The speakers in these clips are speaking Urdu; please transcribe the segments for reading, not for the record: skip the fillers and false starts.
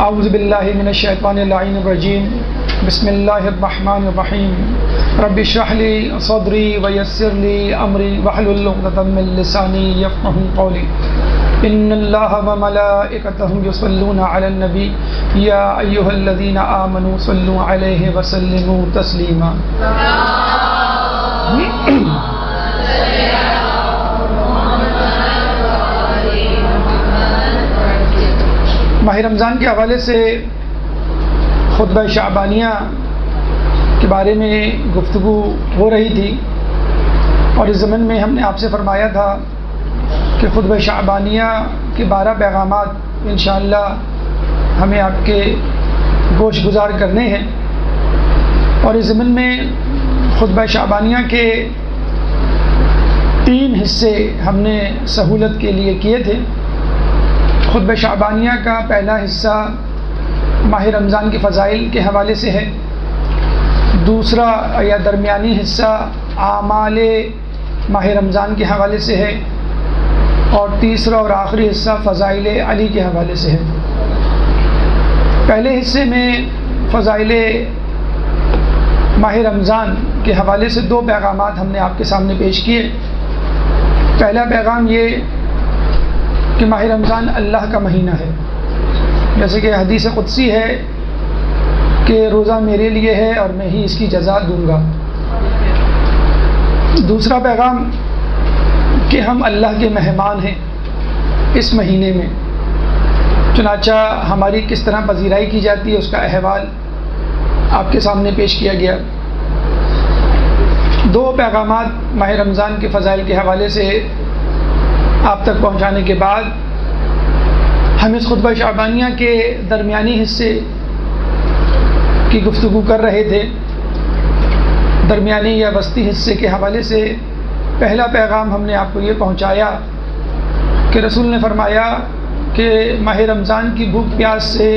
اعوذ باللہ من الشیطان اللعین الرجیم بسم اللہ الرحمن الرحیم رب اشرح لی صدری ویسر لی امری واحلل عقدۃ من لسانی یفقهوا قولی ان اللہ وملائکتہ یصلون علی النبی یا ایھا الذین آمنوا صلوا علیہ وسلموا تسلیما۔ ماہ رمضان کے حوالے سے خطبہ شعبانیہ کے بارے میں گفتگو ہو رہی تھی، اور اس ضمن میں ہم نے آپ سے فرمایا تھا کہ خطبہ شعبانیہ کے 12 پیغامات انشاءاللہ ہمیں آپ کے گوش گزار کرنے ہیں، اور اس ضمن میں خطبہ شعبانیہ کے 3 حصے ہم نے سہولت کے لیے کیے تھے۔ خطبہ شعبانیہ کا پہلا حصہ ماہ رمضان کے فضائل کے حوالے سے ہے، دوسرا یا درمیانی حصہ اعمال ماہ رمضان کے حوالے سے ہے، اور تیسرا اور آخری حصہ فضائل علی کے حوالے سے ہے۔ پہلے حصے میں فضائل ماہ رمضان کے حوالے سے 2 پیغامات ہم نے آپ کے سامنے پیش کیے۔ پہلا پیغام یہ کہ ماہ رمضان اللہ کا مہینہ ہے، جیسے کہ حدیث قدسی ہے کہ روزہ میرے لیے ہے اور میں ہی اس کی جزا دوں گا۔ دوسرا پیغام کہ ہم اللہ کے مہمان ہیں اس مہینے میں، چنانچہ ہماری کس طرح پذیرائی کی جاتی ہے اس کا احوال آپ کے سامنے پیش کیا گیا۔ 2 پیغامات ماہ رمضان کے فضائل کے حوالے سے آپ تک پہنچانے کے بعد ہم اس خطبہ شعبانیہ کے درمیانی حصے کی گفتگو کر رہے تھے۔ درمیانی یا وسطی حصے کے حوالے سے پہلا پیغام ہم نے آپ کو یہ پہنچایا کہ رسول نے فرمایا کہ ماہ رمضان کی بھوک پیاس سے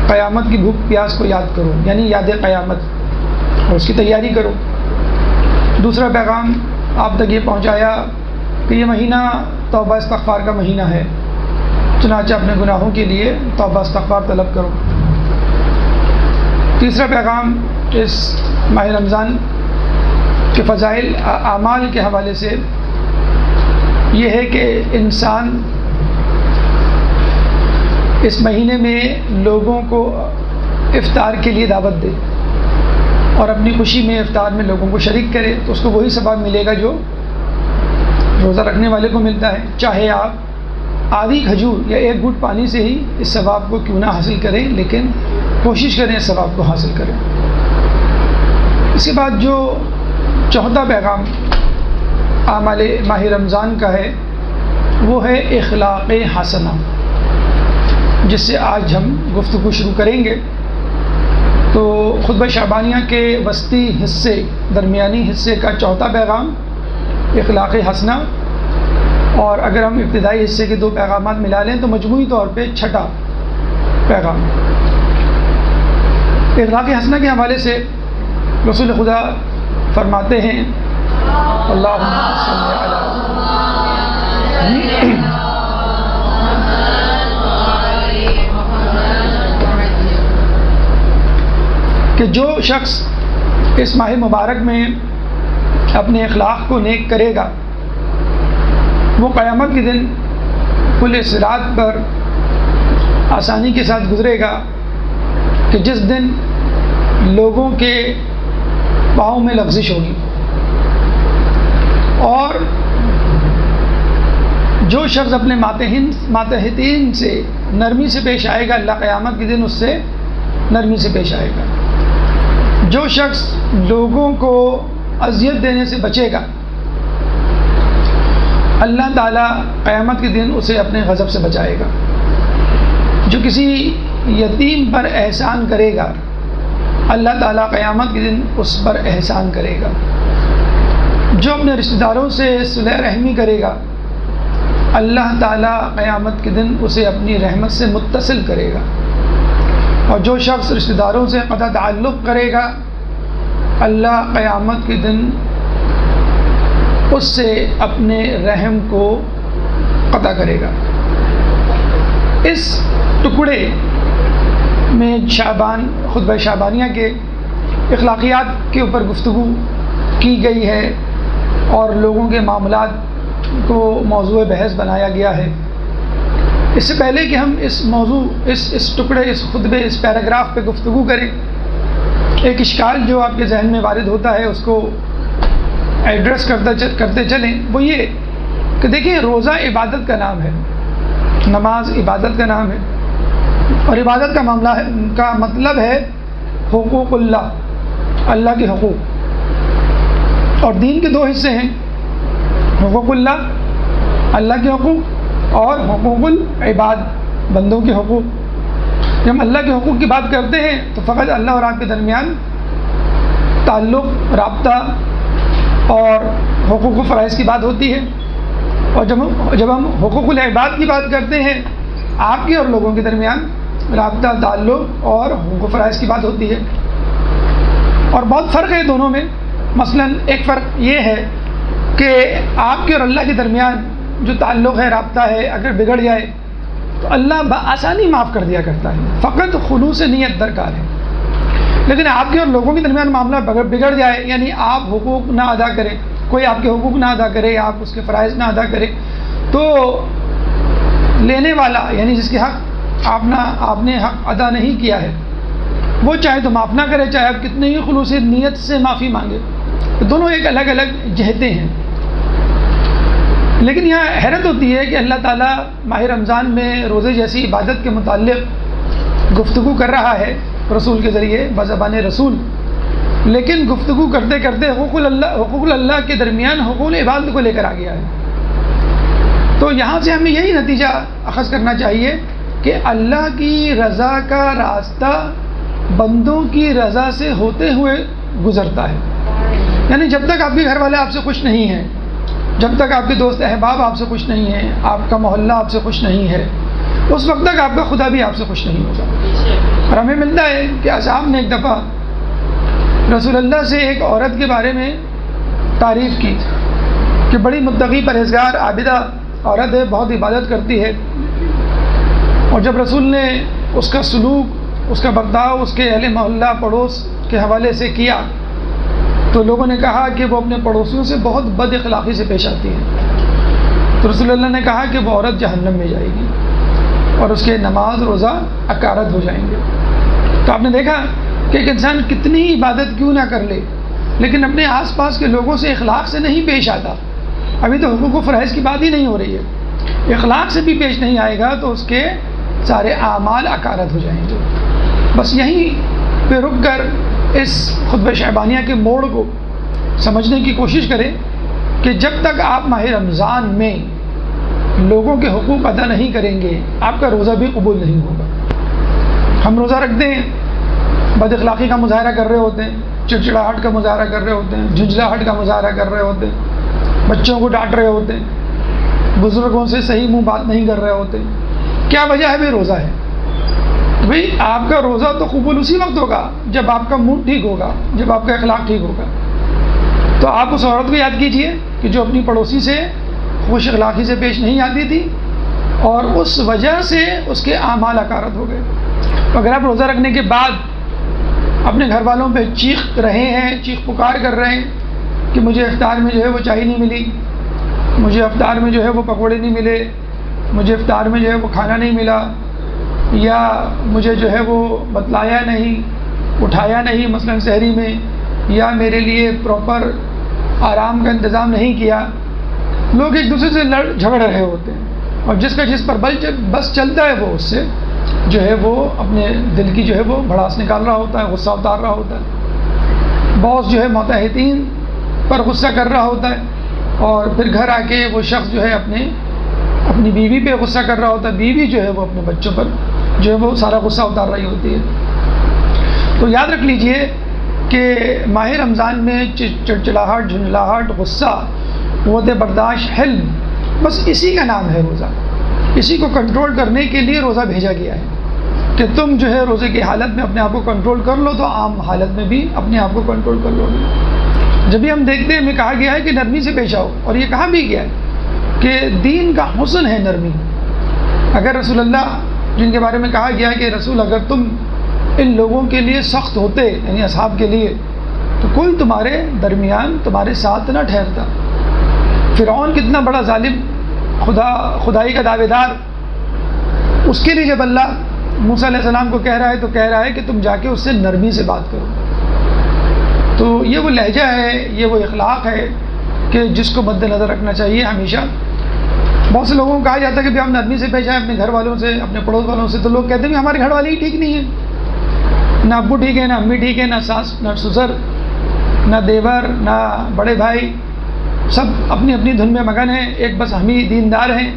قیامت کی بھوک پیاس کو یاد کرو، یعنی یاد قیامت، اور اس کی تیاری کرو۔ دوسرا پیغام آپ تک یہ پہنچایا کہ یہ مہینہ توبہ استغفار کا مہینہ ہے، چنانچہ اپنے گناہوں کے لیے توبہ استغفار طلب کرو۔ تیسرا پیغام اس ماہ رمضان کے فضائل اعمال کے حوالے سے یہ ہے کہ انسان اس مہینے میں لوگوں کو افطار کے لیے دعوت دے اور اپنی خوشی میں افطار میں لوگوں کو شریک کرے، تو اس کو وہی ثواب ملے گا جو روزہ رکھنے والے کو ملتا ہے، چاہے آپ آدھی کھجور یا 1 گھونٹ پانی سے ہی اس ثواب کو کیوں نہ حاصل کریں، لیکن کوشش کریں اس ثواب کو حاصل کریں۔ اس کے بعد جو چوتھا پیغام اعمال ماہ رمضان کا ہے وہ ہے اخلاق حسنہ، جس سے آج ہم گفتگو شروع کریں گے۔ تو خطبہ شعبانیہ کے وسطی حصے درمیانی حصے کا چوتھا پیغام اخلاق حسنہ، اور اگر ہم ابتدائی حصے کے 2 پیغامات ملا لیں تو مجموعی طور پہ 6ٹھا پیغام۔ اخلاق حسنہ کے حوالے سے رسول خدا فرماتے ہیں اللہم صل علی کہ جو شخص اس ماہ مبارک میں اپنے اخلاق کو نیک کرے گا وہ قیامت کے دن پل صراط پر آسانی کے ساتھ گزرے گا، کہ جس دن لوگوں کے پاؤں میں لغزش ہوگی، اور جو شخص اپنے ماتحتین سے نرمی سے پیش آئے گا اللہ قیامت کے دن اس سے نرمی سے پیش آئے گا۔ جو شخص لوگوں کو اذیت دینے سے بچے گا اللہ تعالیٰ قیامت کے دن اسے اپنے غضب سے بچائے گا۔ جو کسی یتیم پر احسان کرے گا اللہ تعالیٰ قیامت کے دن اس پر احسان کرے گا۔ جو اپنے رشتہ داروں سے صلح رحمی کرے گا اللہ تعالیٰ قیامت کے دن اسے اپنی رحمت سے متصل کرے گا۔ اور جو شخص رشتہ داروں سے قطع تعلق کرے گا اللہ قیامت کے دن اس سے اپنے رحم کو قطع کرے گا۔ اس ٹکڑے میں شعبان خطبہ شعبانیہ کے اخلاقیات کے اوپر گفتگو کی گئی ہے اور لوگوں کے معاملات کو موضوع بحث بنایا گیا ہے۔ اس سے پہلے کہ ہم اس موضوع اس ٹکڑے اس خطبے اس پیراگراف پہ گفتگو کریں، ایک اشکال جو آپ کے ذہن میں وارد ہوتا ہے اس کو ایڈریس کرتے چلیں، وہ یہ کہ دیکھیں روزہ عبادت کا نام ہے، نماز عبادت کا نام ہے، اور عبادت کا معاملہ کا مطلب ہے حقوق اللہ کے حقوق، اور دین کے دو حصے ہیں، حقوق اللہ کے حقوق اور حقوق العباد بندوں کے حقوق۔ جب ہم اللہ کے حقوق کی بات کرتے ہیں تو فقط اللہ اور آپ کے درمیان تعلق، رابطہ اور حقوق و فرائض کی بات ہوتی ہے، اور جب ہم حقوق العباد کی بات کرتے ہیں آپ کے اور لوگوں کے درمیان رابطہ، تعلق اور حقوق و فرائض کی بات ہوتی ہے، اور بہت فرق ہے دونوں میں۔ مثلا ایک فرق یہ ہے کہ آپ کے اور اللہ کے درمیان جو تعلق ہے، رابطہ ہے، اگر بگڑ جائے تو اللہ بآسانی معاف کر دیا کرتا ہے، فقط خلوص نیت درکار ہے۔ لیکن آپ کے اور لوگوں کے درمیان معاملہ بگڑ جائے، یعنی آپ حقوق نہ ادا کریں، کوئی آپ کے حقوق نہ ادا کرے، آپ اس کے فرائض نہ ادا کرے، تو لینے والا یعنی جس کے حق آپ نے حق ادا نہیں کیا ہے، وہ چاہے تو معاف نہ کرے، چاہے آپ کتنے ہی خلوص نیت سے معافی مانگے، دونوں ایک الگ الگ جہتیں ہیں۔ لیکن یہاں حیرت ہوتی ہے کہ اللہ تعالیٰ ماہ رمضان میں روزے جیسی عبادت کے متعلق گفتگو کر رہا ہے رسول کے ذریعے بزبان رسول، لیکن گفتگو کرتے کرتے حقوق اللہ کے درمیان حقوق عبادت کو لے کر آ گیا ہے۔ تو یہاں سے ہمیں یہی نتیجہ اخذ کرنا چاہیے کہ اللہ کی رضا کا راستہ بندوں کی رضا سے ہوتے ہوئے گزرتا ہے، یعنی جب تک آپ کے گھر والے آپ سے خوش نہیں ہیں، جب تک آپ کے دوست احباب آپ سے خوش نہیں ہیں، آپ کا محلہ آپ سے خوش نہیں ہے، اس وقت تک آپ کا خدا بھی آپ سے خوش نہیں ہوگا۔ اور ہمیں ملتا ہے کہ اصحاب نے ایک دفعہ رسول اللہ سے ایک عورت کے بارے میں تعریف کی کہ بڑی متقی پرہیزگار عابدہ عورت ہے، بہت عبادت کرتی ہے، اور جب رسول نے اس کا سلوک، اس کا برتاؤ اس کے اہل محلہ پڑوس کے حوالے سے کیا تو لوگوں نے کہا کہ وہ اپنے پڑوسیوں سے بہت بد اخلاقی سے پیش آتی ہے، تو رسول اللہ نے کہا کہ وہ عورت جہنم میں جائے گی اور اس کے نماز روزہ اکارت ہو جائیں گے۔ تو آپ نے دیکھا کہ ایک انسان کتنی ہی عبادت کیوں نہ کر لے، لیکن اپنے آس پاس کے لوگوں سے اخلاق سے نہیں پیش آتا، ابھی تو حقوق و فرائض کی بات ہی نہیں ہو رہی ہے، اخلاق سے بھی پیش نہیں آئے گا تو اس کے سارے اعمال اکارت ہو جائیں گے۔ بس یہیں پہ رک کر اس خطبہ شعبانیہ کے موڑ کو سمجھنے کی کوشش کریں کہ جب تک آپ ماہ رمضان میں لوگوں کے حقوق ادا نہیں کریں گے آپ کا روزہ بھی قبول نہیں ہوگا۔ ہم روزہ رکھتے ہیں، بد اخلاقی کا مظاہرہ کر رہے ہوتے ہیں، چڑچڑاہٹ کا مظاہرہ کر رہے ہوتے ہیں، جھنجھلاہٹ کا مظاہرہ کر رہے ہوتے ہیں، بچوں کو ڈانٹ رہے ہوتے ہیں، بزرگوں سے صحیح منہ بات نہیں کر رہے ہوتے۔ کیا وجہ ہے؟ بھائی روزہ ہے۔ بھائی آپ کا روزہ تو قبول اسی وقت ہوگا جب آپ کا موڈ ٹھیک ہوگا، جب آپ کا اخلاق ٹھیک ہوگا۔ تو آپ اس عورت کو یاد کیجئے کہ جو اپنی پڑوسی سے خوش اخلاقی سے پیش نہیں آتی تھی اور اس وجہ سے اس کے اعمال اکارت ہو گئے۔ تو اگر آپ روزہ رکھنے کے بعد اپنے گھر والوں پہ چیخ رہے ہیں، چیخ پکار کر رہے ہیں کہ مجھے افطار میں جو ہے وہ چائے نہیں ملی، مجھے افطار میں جو ہے وہ پکوڑے نہیں ملے، مجھے افطار میں جو ہے وہ کھانا نہیں ملا، یا مجھے جو ہے وہ بتلایا نہیں، اٹھایا نہیں مثلا سحری میں، یا میرے لیے پراپر آرام کا انتظام نہیں کیا، لوگ ایک دوسرے سے جھگڑ رہے ہوتے ہیں، اور جس کا جس پر بس چلتا ہے وہ اس سے جو ہے وہ اپنے دل کی جو ہے وہ بھڑاس نکال رہا ہوتا ہے، غصہ اتار رہا ہوتا ہے، باس جو ہے ماتحتین پر غصہ کر رہا ہوتا ہے، اور پھر گھر آ کے وہ شخص جو ہے اپنی بیوی پہ غصہ کر رہا ہوتا ہے، بیوی جو ہے وہ اپنے بچوں پر جو ہے وہ سارا غصہ اتار رہی ہوتی ہے۔ تو یاد رکھ لیجئے کہ ماہ رمضان میں چڑچڑاہٹ، جھنجھلاہٹ، غصہ، قوت برداشت، حلم، بس اسی کا نام ہے روزہ۔ اسی کو کنٹرول کرنے کے لیے روزہ بھیجا گیا ہے کہ تم جو ہے روزے کی حالت میں اپنے آپ کو کنٹرول کر لو تو عام حالت میں بھی اپنے آپ کو کنٹرول کر لو گے۔ جب بھی ہم دیکھتے ہیں، ہمیں کہا گیا ہے کہ نرمی سے پیش آؤ، اور یہ کہا بھی گیا ہے کہ دین کا حسن ہے نرمی۔ اگر رسول اللہ جن کے بارے میں کہا گیا ہے کہ رسول اگر تم ان لوگوں کے لیے سخت ہوتے، یعنی اصحاب کے لیے، تو کوئی تمہارے درمیان تمہارے ساتھ نہ ٹھہرتا۔ فرعون کتنا بڑا ظالم، خدائی کا دعوے دار، اس کے لیے جب اللہ موسیٰ علیہ السلام کو کہہ رہا ہے تو کہہ رہا ہے کہ تم جا کے اس سے نرمی سے بات کرو۔ تو یہ وہ لہجہ ہے، یہ وہ اخلاق ہے کہ جس کو مد نظر رکھنا چاہیے ہمیشہ۔ بہت سے لوگوں کو کہا جاتا ہے کہ ہم نرمی سے پیش آئیں اپنے گھر والوں سے، اپنے پڑوس والوں سے، تو لوگ کہتے ہیں کہ ہمارے گھر والے ہی ٹھیک نہیں ہیں، نہ ابو ٹھیک ہے، نہ امی ٹھیک ہے، نہ ساس، نہ سسر، نہ دیور، نہ بڑے بھائی، سب اپنی اپنی دھن میں مگن ہیں، ایک بس ہم ہی دیندار ہیں،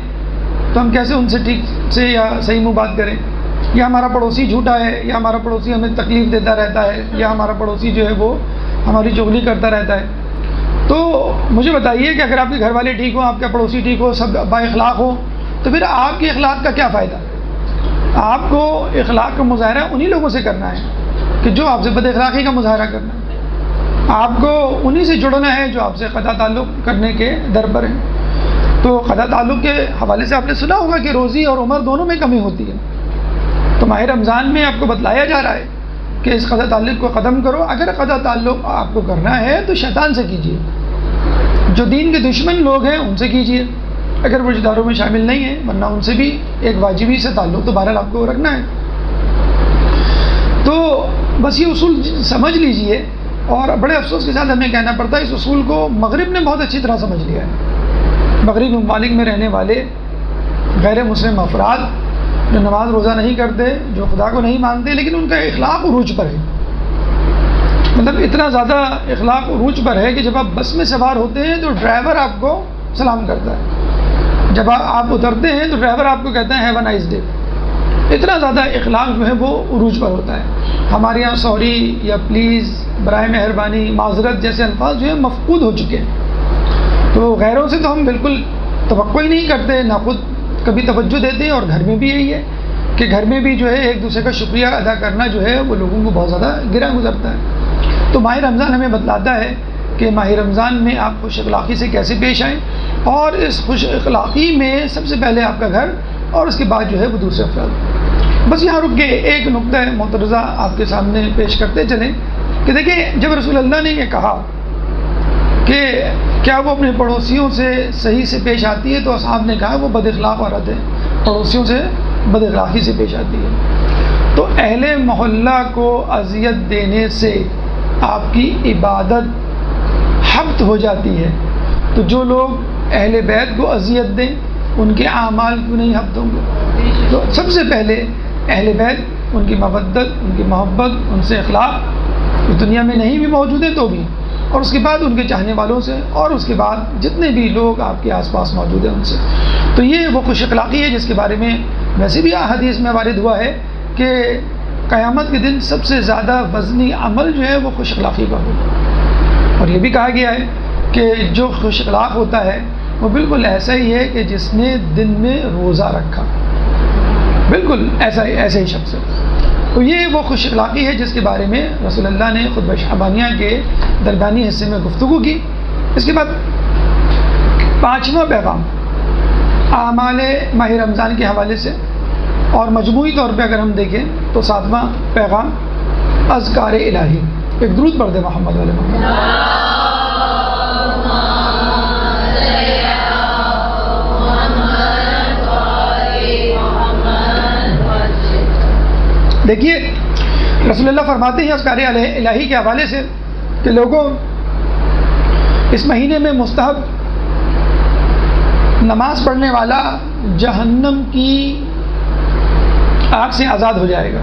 تو ہم کیسے ان سے ٹھیک سے یا صحیح منہ بات کریں؟ یا ہمارا پڑوسی جھوٹا ہے، یا ہمارا پڑوسی ہمیں تکلیف دیتا رہتا ہے، یا ہمارا پڑوسی جو ہے وہ ہماری چغلی کرتا رہتا ہے۔ تو مجھے بتائیے کہ اگر آپ کے گھر والے ٹھیک ہوں، آپ کا پڑوسی ٹھیک ہو، سب با اخلاق ہو، تو پھر آپ کے اخلاق کا کیا فائدہ؟ آپ کو اخلاق کا مظاہرہ انہی لوگوں سے کرنا ہے کہ جو آپ سے بد اخلاقی کا مظاہرہ کرنا ہے۔ آپ کو انہی سے جڑنا ہے جو آپ سے قطع تعلق کرنے کے در پر ہیں۔ تو قطع تعلق کے حوالے سے آپ نے سنا ہوگا کہ روزی اور عمر دونوں میں کمی ہوتی ہے۔ تو ماہ رمضان میں آپ کو بتلایا جا رہا ہے کہ اس قطع تعلق کو ختم کرو۔ اگر قطع تعلق آپ کو کرنا ہے تو شیطان سے کیجیے، جو دین کے دشمن لوگ ہیں ان سے کیجیے، اگر وہ رشتہ داروں میں شامل نہیں ہیں، ورنہ ان سے بھی ایک واجبی سے تعلق تو بہرحال آپ کو رکھنا ہے۔ تو بس یہ اصول سمجھ لیجئے، اور بڑے افسوس کے ساتھ ہمیں کہنا پڑتا ہے اس اصول کو مغرب نے بہت اچھی طرح سمجھ لیا ہے۔ مغربی ممالک میں رہنے والے غیر مسلم افراد جو نماز روزہ نہیں کرتے، جو خدا کو نہیں مانتے، لیکن ان کا اخلاق عروج پر ہے، مطلب اتنا زیادہ اخلاق عروج پر ہے کہ جب آپ بس میں سوار ہوتے ہیں تو ڈرائیور آپ کو سلام کرتا ہے، جب آپ اترتے ہیں تو ڈرائیور آپ کو کہتا ہے ہیو اے نائس ڈے۔ اتنا زیادہ اخلاق جو ہے وہ عروج پر ہوتا ہے۔ ہمارے یہاں سوری یا پلیز، برائے مہربانی، معذرت جیسے الفاظ جو ہیں مفقود ہو چکے ہیں۔ تو غیروں سے تو ہم بالکل توقع ہی نہیں کرتے، نہ خود کبھی توجہ دیتے ہیں، اور گھر میں بھی یہی ہے کہ گھر میں بھی جو ہے ایک دوسرے کا شکریہ ادا کرنا جو ہے وہ لوگوں کو بہت زیادہ گرا گزرتا ہے۔ تو ماہ رمضان ہمیں بتلاتا ہے کہ ماہ رمضان میں آپ خوش اخلاقی سے کیسے پیش آئیں، اور اس خوش اخلاقی میں سب سے پہلے آپ کا گھر، اور اس کے بعد جو ہے وہ دوسرے افراد۔ بس یہاں رک کے ایک نقطہ معترضہ آپ کے سامنے پیش کرتے چلیں کہ دیکھیں، جب رسول اللہ نے یہ کہا کہ کیا وہ اپنے پڑوسیوں سے صحیح سے پیش آتی ہے، تو اصحاب نے کہا وہ بد اخلاق عورت ہے، پڑوسیوں سے بد اخلاقی سے پیش آتی ہے۔ تو اہل محلہ کو اذیت دینے سے آپ کی عبادت حبط ہو جاتی ہے، تو جو لوگ اہل بیت کو اذیت دیں ان کے اعمال کیوں نہیں حبط ہوں گے؟ تو سب سے پہلے اہل بیت، ان کی مودت، ان کی محبت، ان سے اخلاق اس دنیا میں نہیں بھی موجود ہیں تو بھی، اور اس کے بعد ان کے چاہنے والوں سے، اور اس کے بعد جتنے بھی لوگ آپ کے آس پاس موجود ہیں ان سے۔ تو یہ وہ خوش اخلاقی ہے جس کے بارے میں ویسے بھی حدیث میں وارد ہوا ہے کہ قیامت کے دن سب سے زیادہ وزنی عمل جو ہے وہ خوش اخلاقی کا ہوگا۔ اور یہ بھی کہا گیا ہے کہ جو خوش اخلاق ہوتا ہے وہ بالکل ایسا ہی ہے کہ جس نے دن میں روزہ رکھا، بالکل ایسا ہی شخص ہے۔ تو یہ وہ خوش اخلاقی ہے جس کے بارے میں رسول اللہ نے خطبہ شعبانیہ کے درمیانی حصے میں گفتگو کی۔ اس کے بعد پانچواں پیغام اعمال ماہ رمضان کے حوالے سے، اور مجموعی طور پہ اگر ہم دیکھیں تو ساتواں پیغام اذکار الہی۔ ایک درود پڑھ دے محمد علیہ محمد۔ دیکھیے رسول اللہ فرماتے ہیں اذکار الہی کے حوالے سے کہ لوگوں، اس مہینے میں مستحب نماز پڑھنے والا جہنم کی آگ سے آزاد ہو جائے گا،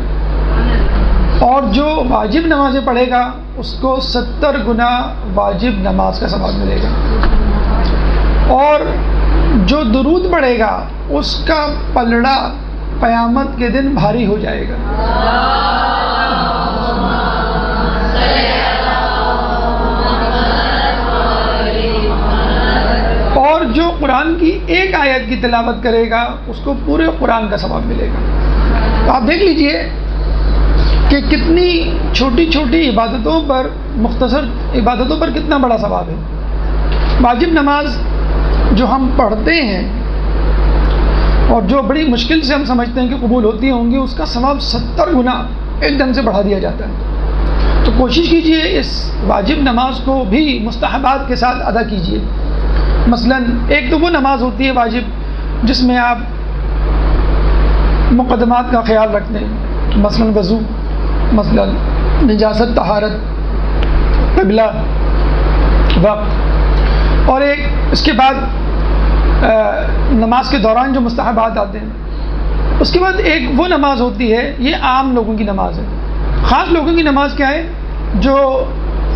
اور جو واجب نمازیں پڑھے گا اس کو 70 گنا واجب نماز کا ثواب ملے گا، اور جو درود پڑھے گا اس کا پلڑا قیامت کے دن بھاری ہو جائے گا۔ اور جو قرآن کی ایک آیت کی تلاوت کرے گا اس کو پورے قرآن کا ثواب ملے گا۔ تو آپ دیکھ لیجئے کہ کتنی چھوٹی چھوٹی عبادتوں پر، مختصر عبادتوں پر کتنا بڑا ثواب ہے۔ واجب نماز جو ہم پڑھتے ہیں اور جو بڑی مشکل سے ہم سمجھتے ہیں کہ قبول ہوتی ہوں گی، اس کا ثواب 70 گنا ایک دم سے بڑھا دیا جاتا ہے۔ تو کوشش کیجئے اس واجب نماز کو بھی مستحبات کے ساتھ ادا کیجئے۔ مثلا ایک تو وہ نماز ہوتی ہے واجب جس میں آپ مقدمات کا خیال رکھتے ہیں، مثلا وضو، مثلا نجاست، طہارت، قبلہ، وقت، اور ایک اس کے بعد نماز کے دوران جو مستحبات آتے ہیں۔ اس کے بعد ایک وہ نماز ہوتی ہے، یہ عام لوگوں کی نماز ہے۔ خاص لوگوں کی نماز کیا ہے؟ جو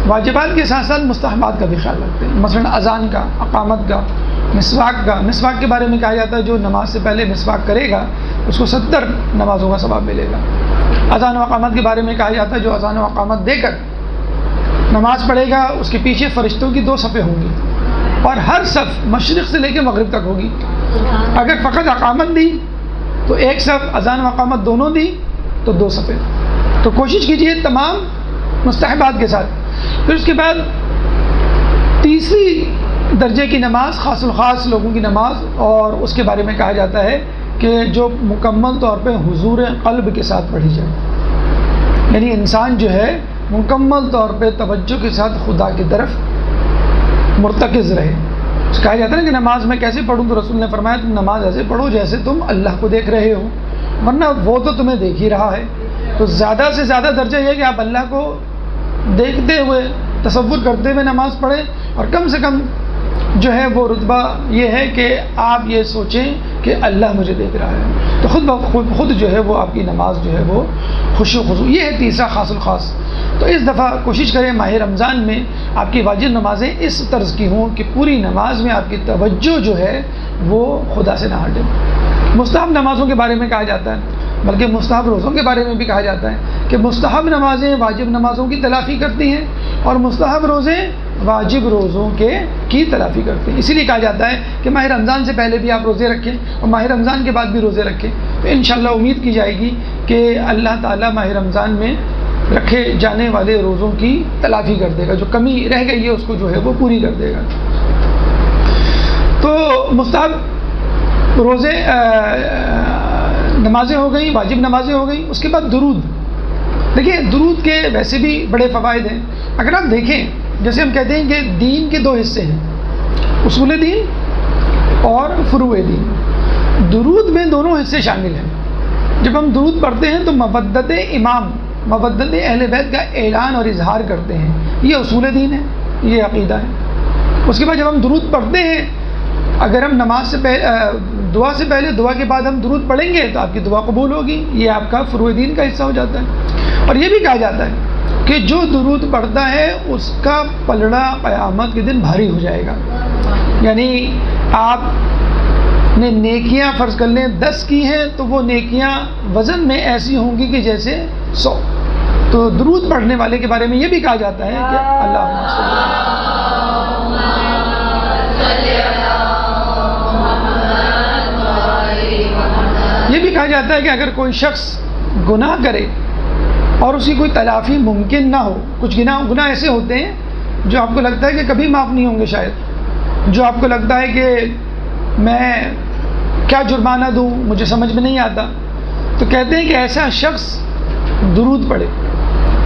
واجبات کے ساتھ ساتھ مستحبات کا بھی خیال رکھتے ہیں، مثلا اذان کا، اقامت کا، مسواک کا۔ مسواک کے بارے میں کہا جاتا ہے جو نماز سے پہلے مسواک کرے گا اس کو 70 نمازوں کا ثواب ملے گا۔ اذان و اقامت کے بارے میں کہا جاتا ہے جو اذان و اقامت دے کر نماز پڑھے گا اس کے پیچھے فرشتوں کی 2 صفیں ہوں گی، اور ہر صف مشرق سے لے کے مغرب تک ہوگی۔ اگر فقط اقامت دی تو ایک صف، اذان و اقامت دونوں دی تو 2 صفیں۔ تو کوشش کیجیے تمام مستحبات کے ساتھ۔ پھر اس کے بعد تیسری درجے کی نماز خاص الخاص لوگوں کی نماز، اور اس کے بارے میں کہا جاتا ہے کہ جو مکمل طور پہ حضور قلب کے ساتھ پڑھی جائے، یعنی انسان جو ہے مکمل طور پہ توجہ کے ساتھ خدا کی طرف مرتکز رہے۔ کہا جاتا ہے نا کہ نماز میں کیسے پڑھوں، تو رسول نے فرمایا تم نماز ایسے پڑھو جیسے تم اللہ کو دیکھ رہے ہو، ورنہ وہ تو تمہیں دیکھ ہی رہا ہے۔ تو زیادہ سے زیادہ درجہ یہ کہ آپ اللہ کو دیکھتے ہوئے، تصور کرتے ہوئے نماز پڑھیں، اور کم سے کم جو ہے وہ رتبہ یہ ہے کہ آپ یہ سوچیں کہ اللہ مجھے دیکھ رہا ہے، تو خود جو ہے وہ آپ کی نماز جو ہے وہ خشوع و خضوع۔ یہ ہے تیسرا خاص الخاص۔ تو اس دفعہ کوشش کریں ماہ رمضان میں آپ کی واجب نمازیں اس طرز کی ہوں کہ پوری نماز میں آپ کی توجہ جو ہے وہ خدا سے نہ ہٹے۔ مستحب نمازوں کے بارے میں کہا جاتا ہے، بلکہ مستحب روزوں کے بارے میں بھی کہا جاتا ہے کہ مستحب نمازیں واجب نمازوں کی تلافی کرتی ہیں، اور مستحب روزے واجب روزوں کی تلافی کرتے ہیں۔ اسی لیے کہا جاتا ہے کہ ماہ رمضان سے پہلے بھی آپ روزے رکھیں اور ماہ رمضان کے بعد بھی روزے رکھیں، تو انشاءاللہ امید کی جائے گی کہ اللہ تعالیٰ ماہ رمضان میں رکھے جانے والے روزوں کی تلافی کر دے گا، جو کمی رہ گئی ہے اس کو جو ہے وہ پوری کر دے گا۔ تو مستحب روزے نمازیں ہو گئیں، واجب نمازیں ہو گئیں۔ اس کے بعد درود۔ دیکھیں درود کے ویسے بھی بڑے فوائد ہیں۔ اگر آپ دیکھیں جیسے ہم کہتے ہیں کہ دین کے 2 حصے ہیں، اصول دین اور فروع دین۔ درود میں دونوں حصے شامل ہیں۔ جب ہم درود پڑھتے ہیں تو مودت امام، مودت اہل بیت کا اعلان اور اظہار کرتے ہیں، یہ اصول دین ہے، یہ عقیدہ ہے۔ اس کے بعد جب ہم درود پڑھتے ہیں، اگر ہم نماز سے دعا سے پہلے، دعا کے بعد ہم درود پڑھیں گے تو آپ کی دعا قبول ہوگی، یہ آپ کا فروع دین کا حصہ ہو جاتا ہے۔ اور یہ بھی کہا جاتا ہے کہ جو درود پڑھتا ہے اس کا پلڑا قیامت کے دن بھاری ہو جائے گا۔ یعنی آپ نے نیکیاں فرض کر لیں 10 کی ہیں تو وہ نیکیاں وزن میں ایسی ہوں گی کہ جیسے 100۔ تو درود پڑھنے والے کے بارے میں یہ بھی کہا جاتا ہے کہ اللہم صلی یہ بھی کہا جاتا ہے کہ اگر کوئی شخص گناہ کرے اور اس کی کوئی تلافی ممکن نہ ہو، کچھ گناہ ایسے ہوتے ہیں جو آپ کو لگتا ہے کہ کبھی معاف نہیں ہوں گے، شاید جو آپ کو لگتا ہے کہ میں کیا جرمانہ دوں، مجھے سمجھ میں نہیں آتا، تو کہتے ہیں کہ ایسا شخص درود پڑھے،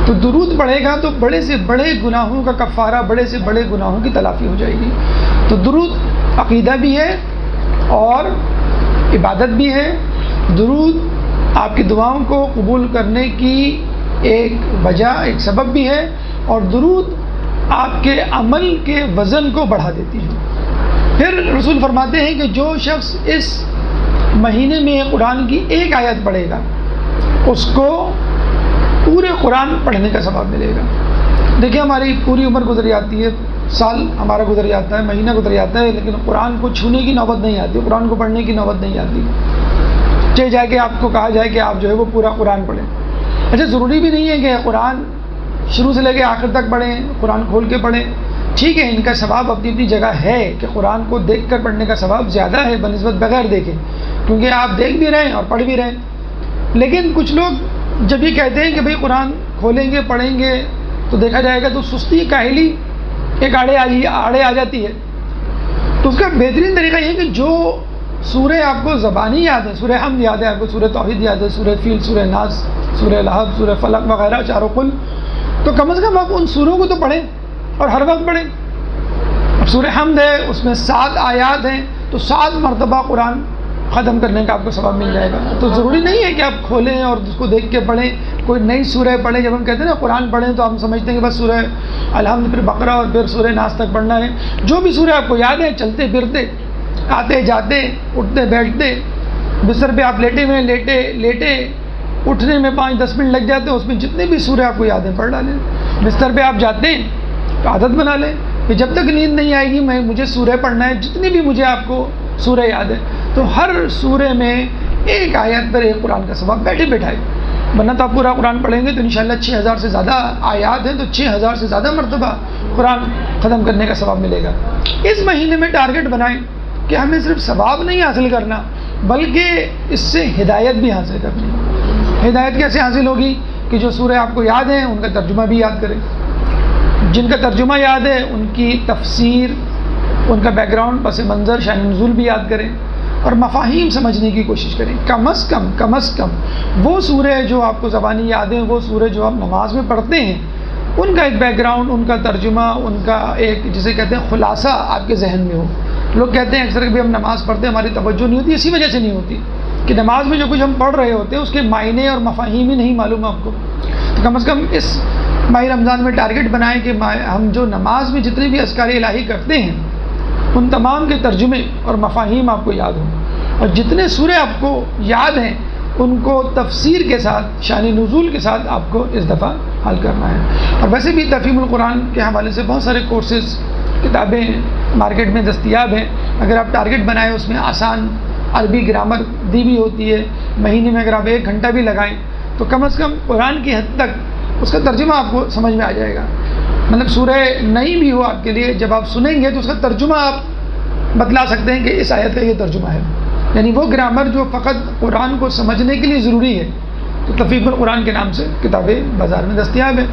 تو درود پڑھے گا تو بڑے سے بڑے گناہوں کا کفارہ، بڑے سے بڑے گناہوں کی تلافی ہو جائے گی۔ تو درود عقیدہ بھی ہے اور عبادت بھی ہے۔ درود آپ کی دعاؤں کو قبول کرنے کی ایک وجہ، ایک سبب بھی ہے، اور درود آپ کے عمل کے وزن کو بڑھا دیتی ہے۔ پھر رسول فرماتے ہیں کہ جو شخص اس مہینے میں قرآن کی ایک آیت پڑھے گا اس کو پورے قرآن پڑھنے کا ثواب ملے گا۔ دیکھیں ہماری پوری عمر گزر جاتی ہے، سال ہمارا گزر جاتا ہے، مہینہ گزر جاتا ہے، لیکن قرآن کو چھونے کی نوبت نہیں آتی، قرآن کو پڑھنے کی نوبت نہیں آتی۔ چاہے جائے کہ آپ کو کہا جائے کہ آپ جو ہے وہ پورا قرآن پڑھیں۔ اچھا ضروری بھی نہیں ہے کہ قرآن شروع سے لے کے آخر تک پڑھیں، قرآن کھول کے پڑھیں، ٹھیک ہے ان کا ثواب اپنی اپنی جگہ ہے کہ قرآن کو دیکھ کر پڑھنے کا ثواب زیادہ ہے بنسبت بغیر دیکھیں، کیونکہ آپ دیکھ بھی رہے ہیں اور پڑھ بھی رہے ہیں۔ لیکن کچھ لوگ جب یہ کہتے ہیں کہ بھئی قرآن کھولیں گے پڑھیں گے تو دیکھا جائے گا تو سستی کاہلی ایک آڑے آ جاتی ہے، تو اس کا بہترین طریقہ یہ ہے کہ جو سورہ آپ کو زبانی یاد ہے، سورہ حمد یاد ہے آپ کو، سورہ توحید یاد ہے، سورہ فیل، سورہ ناس، سورہ لہب، سورہ فلق وغیرہ، چاروں قل، تو کم از کم آپ ان سوروں کو تو پڑھیں اور ہر وقت پڑھیں۔ اب سورہ حمد ہے، اس میں 7 آیات ہیں، تو 7 مرتبہ قرآن ختم کرنے کا آپ کو ثواب مل جائے گا۔ تو ضروری نہیں ہے کہ آپ کھولیں اور اس کو دیکھ کے پڑھیں، کوئی نئی سورہ پڑھیں۔ جب ہم کہتے ہیں نا قرآن پڑھیں تو ہم سمجھتے ہیں کہ بس سورہ الحمد، پھر بقرہ اور پھر سورہ ناس تک پڑھنا ہے۔ جو بھی سورہ آپ کو یاد ہے، چلتے پھرتے، آتے جاتے، اٹھتے بیٹھتے، بستر پہ آپ لیٹے ہوئے لیٹے اٹھنے میں 5-10 منٹ لگ جاتے ہیں، اس میں جتنے بھی سورہ آپ کو یاد ہیں پڑھ ڈالیں۔ بستر پہ آپ جاتے ہیں تو عادت بنا لیں کہ جب تک نیند نہیں آئے گی مجھے سورہ پڑھنا ہے، جتنی بھی مجھے آپ کو سورہ یاد ہے، تو ہر سورہ میں ایک آیت پر ایک قرآن کا ثواب بیٹھے بیٹھائے۔ ورنہ تو آپ پورا قرآن پڑھیں گے تو انشاءاللہ 6000 سے زیادہ آیات ہیں، تو 6000 سے زیادہ مرتبہ قرآن ختم کرنے کا ثواب ملے گا۔ اس مہینے میں ٹارگٹ بنائیں کہ ہمیں صرف ثواب نہیں حاصل کرنا، بلکہ اس سے ہدایت بھی حاصل کرنی ہے۔ ہدایت کیسے حاصل ہوگی؟ کہ جو سورہ آپ کو یاد ہیں ان کا ترجمہ بھی یاد کریں، جن کا ترجمہ یاد ہے ان کی تفسیر، ان کا بیک گراؤنڈ، پس منظر، شان نزول بھی یاد کریں، اور مفاہیم سمجھنے کی کوشش کریں۔ کم از کم وہ سورہ جو آپ کو زبانی یاد ہیں، وہ سورہ جو آپ نماز میں پڑھتے ہیں، ان کا ایک بیک گراؤنڈ، ان کا ترجمہ، ان کا ایک جسے کہتے ہیں خلاصہ آپ کے ذہن میں ہو۔ لوگ کہتے ہیں اکثر کہ ہم نماز پڑھتے ہیں ہماری توجہ نہیں ہوتی، اسی وجہ سے نہیں ہوتی کہ نماز میں جو کچھ ہم پڑھ رہے ہوتے ہیں اس کے معنی اور مفاہیم ہی نہیں معلوم آپ کو۔ تو کم از کم اس ماہ رمضان میں ٹارگٹ بنائیں کہ ہم جو نماز میں جتنے بھی اذکار الہی کرتے ہیں ان تمام کے ترجمے اور مفاہیم آپ کو یاد ہوں، اور جتنے سورے آپ کو یاد ہیں ان کو تفسیر کے ساتھ، شان نزول کے ساتھ آپ کو اس دفعہ حل کرنا ہے۔ اور ویسے بھی تفہیم القرآن کے حوالے سے بہت سارے کورسز، کتابیں مارکیٹ میں دستیاب ہیں۔ اگر آپ ٹارگٹ بنائیں، اس میں آسان عربی گرامر دی بھی ہوتی ہے، مہینے میں اگر آپ 1 گھنٹہ بھی لگائیں تو کم از کم قرآن کی حد تک اس کا ترجمہ آپ کو سمجھ میں آ جائے گا۔ مطلب سورہ نہیں بھی ہو آپ کے لیے، جب آپ سنیں گے تو اس کا ترجمہ آپ بتلا سکتے ہیں کہ اس آیت کا یہ ترجمہ ہے، یعنی وہ گرامر جو فقط قرآن کو سمجھنے کے لیے ضروری ہے۔ تو تفہیم القرآن کے نام سے کتابیں بازار میں دستیاب ہیں۔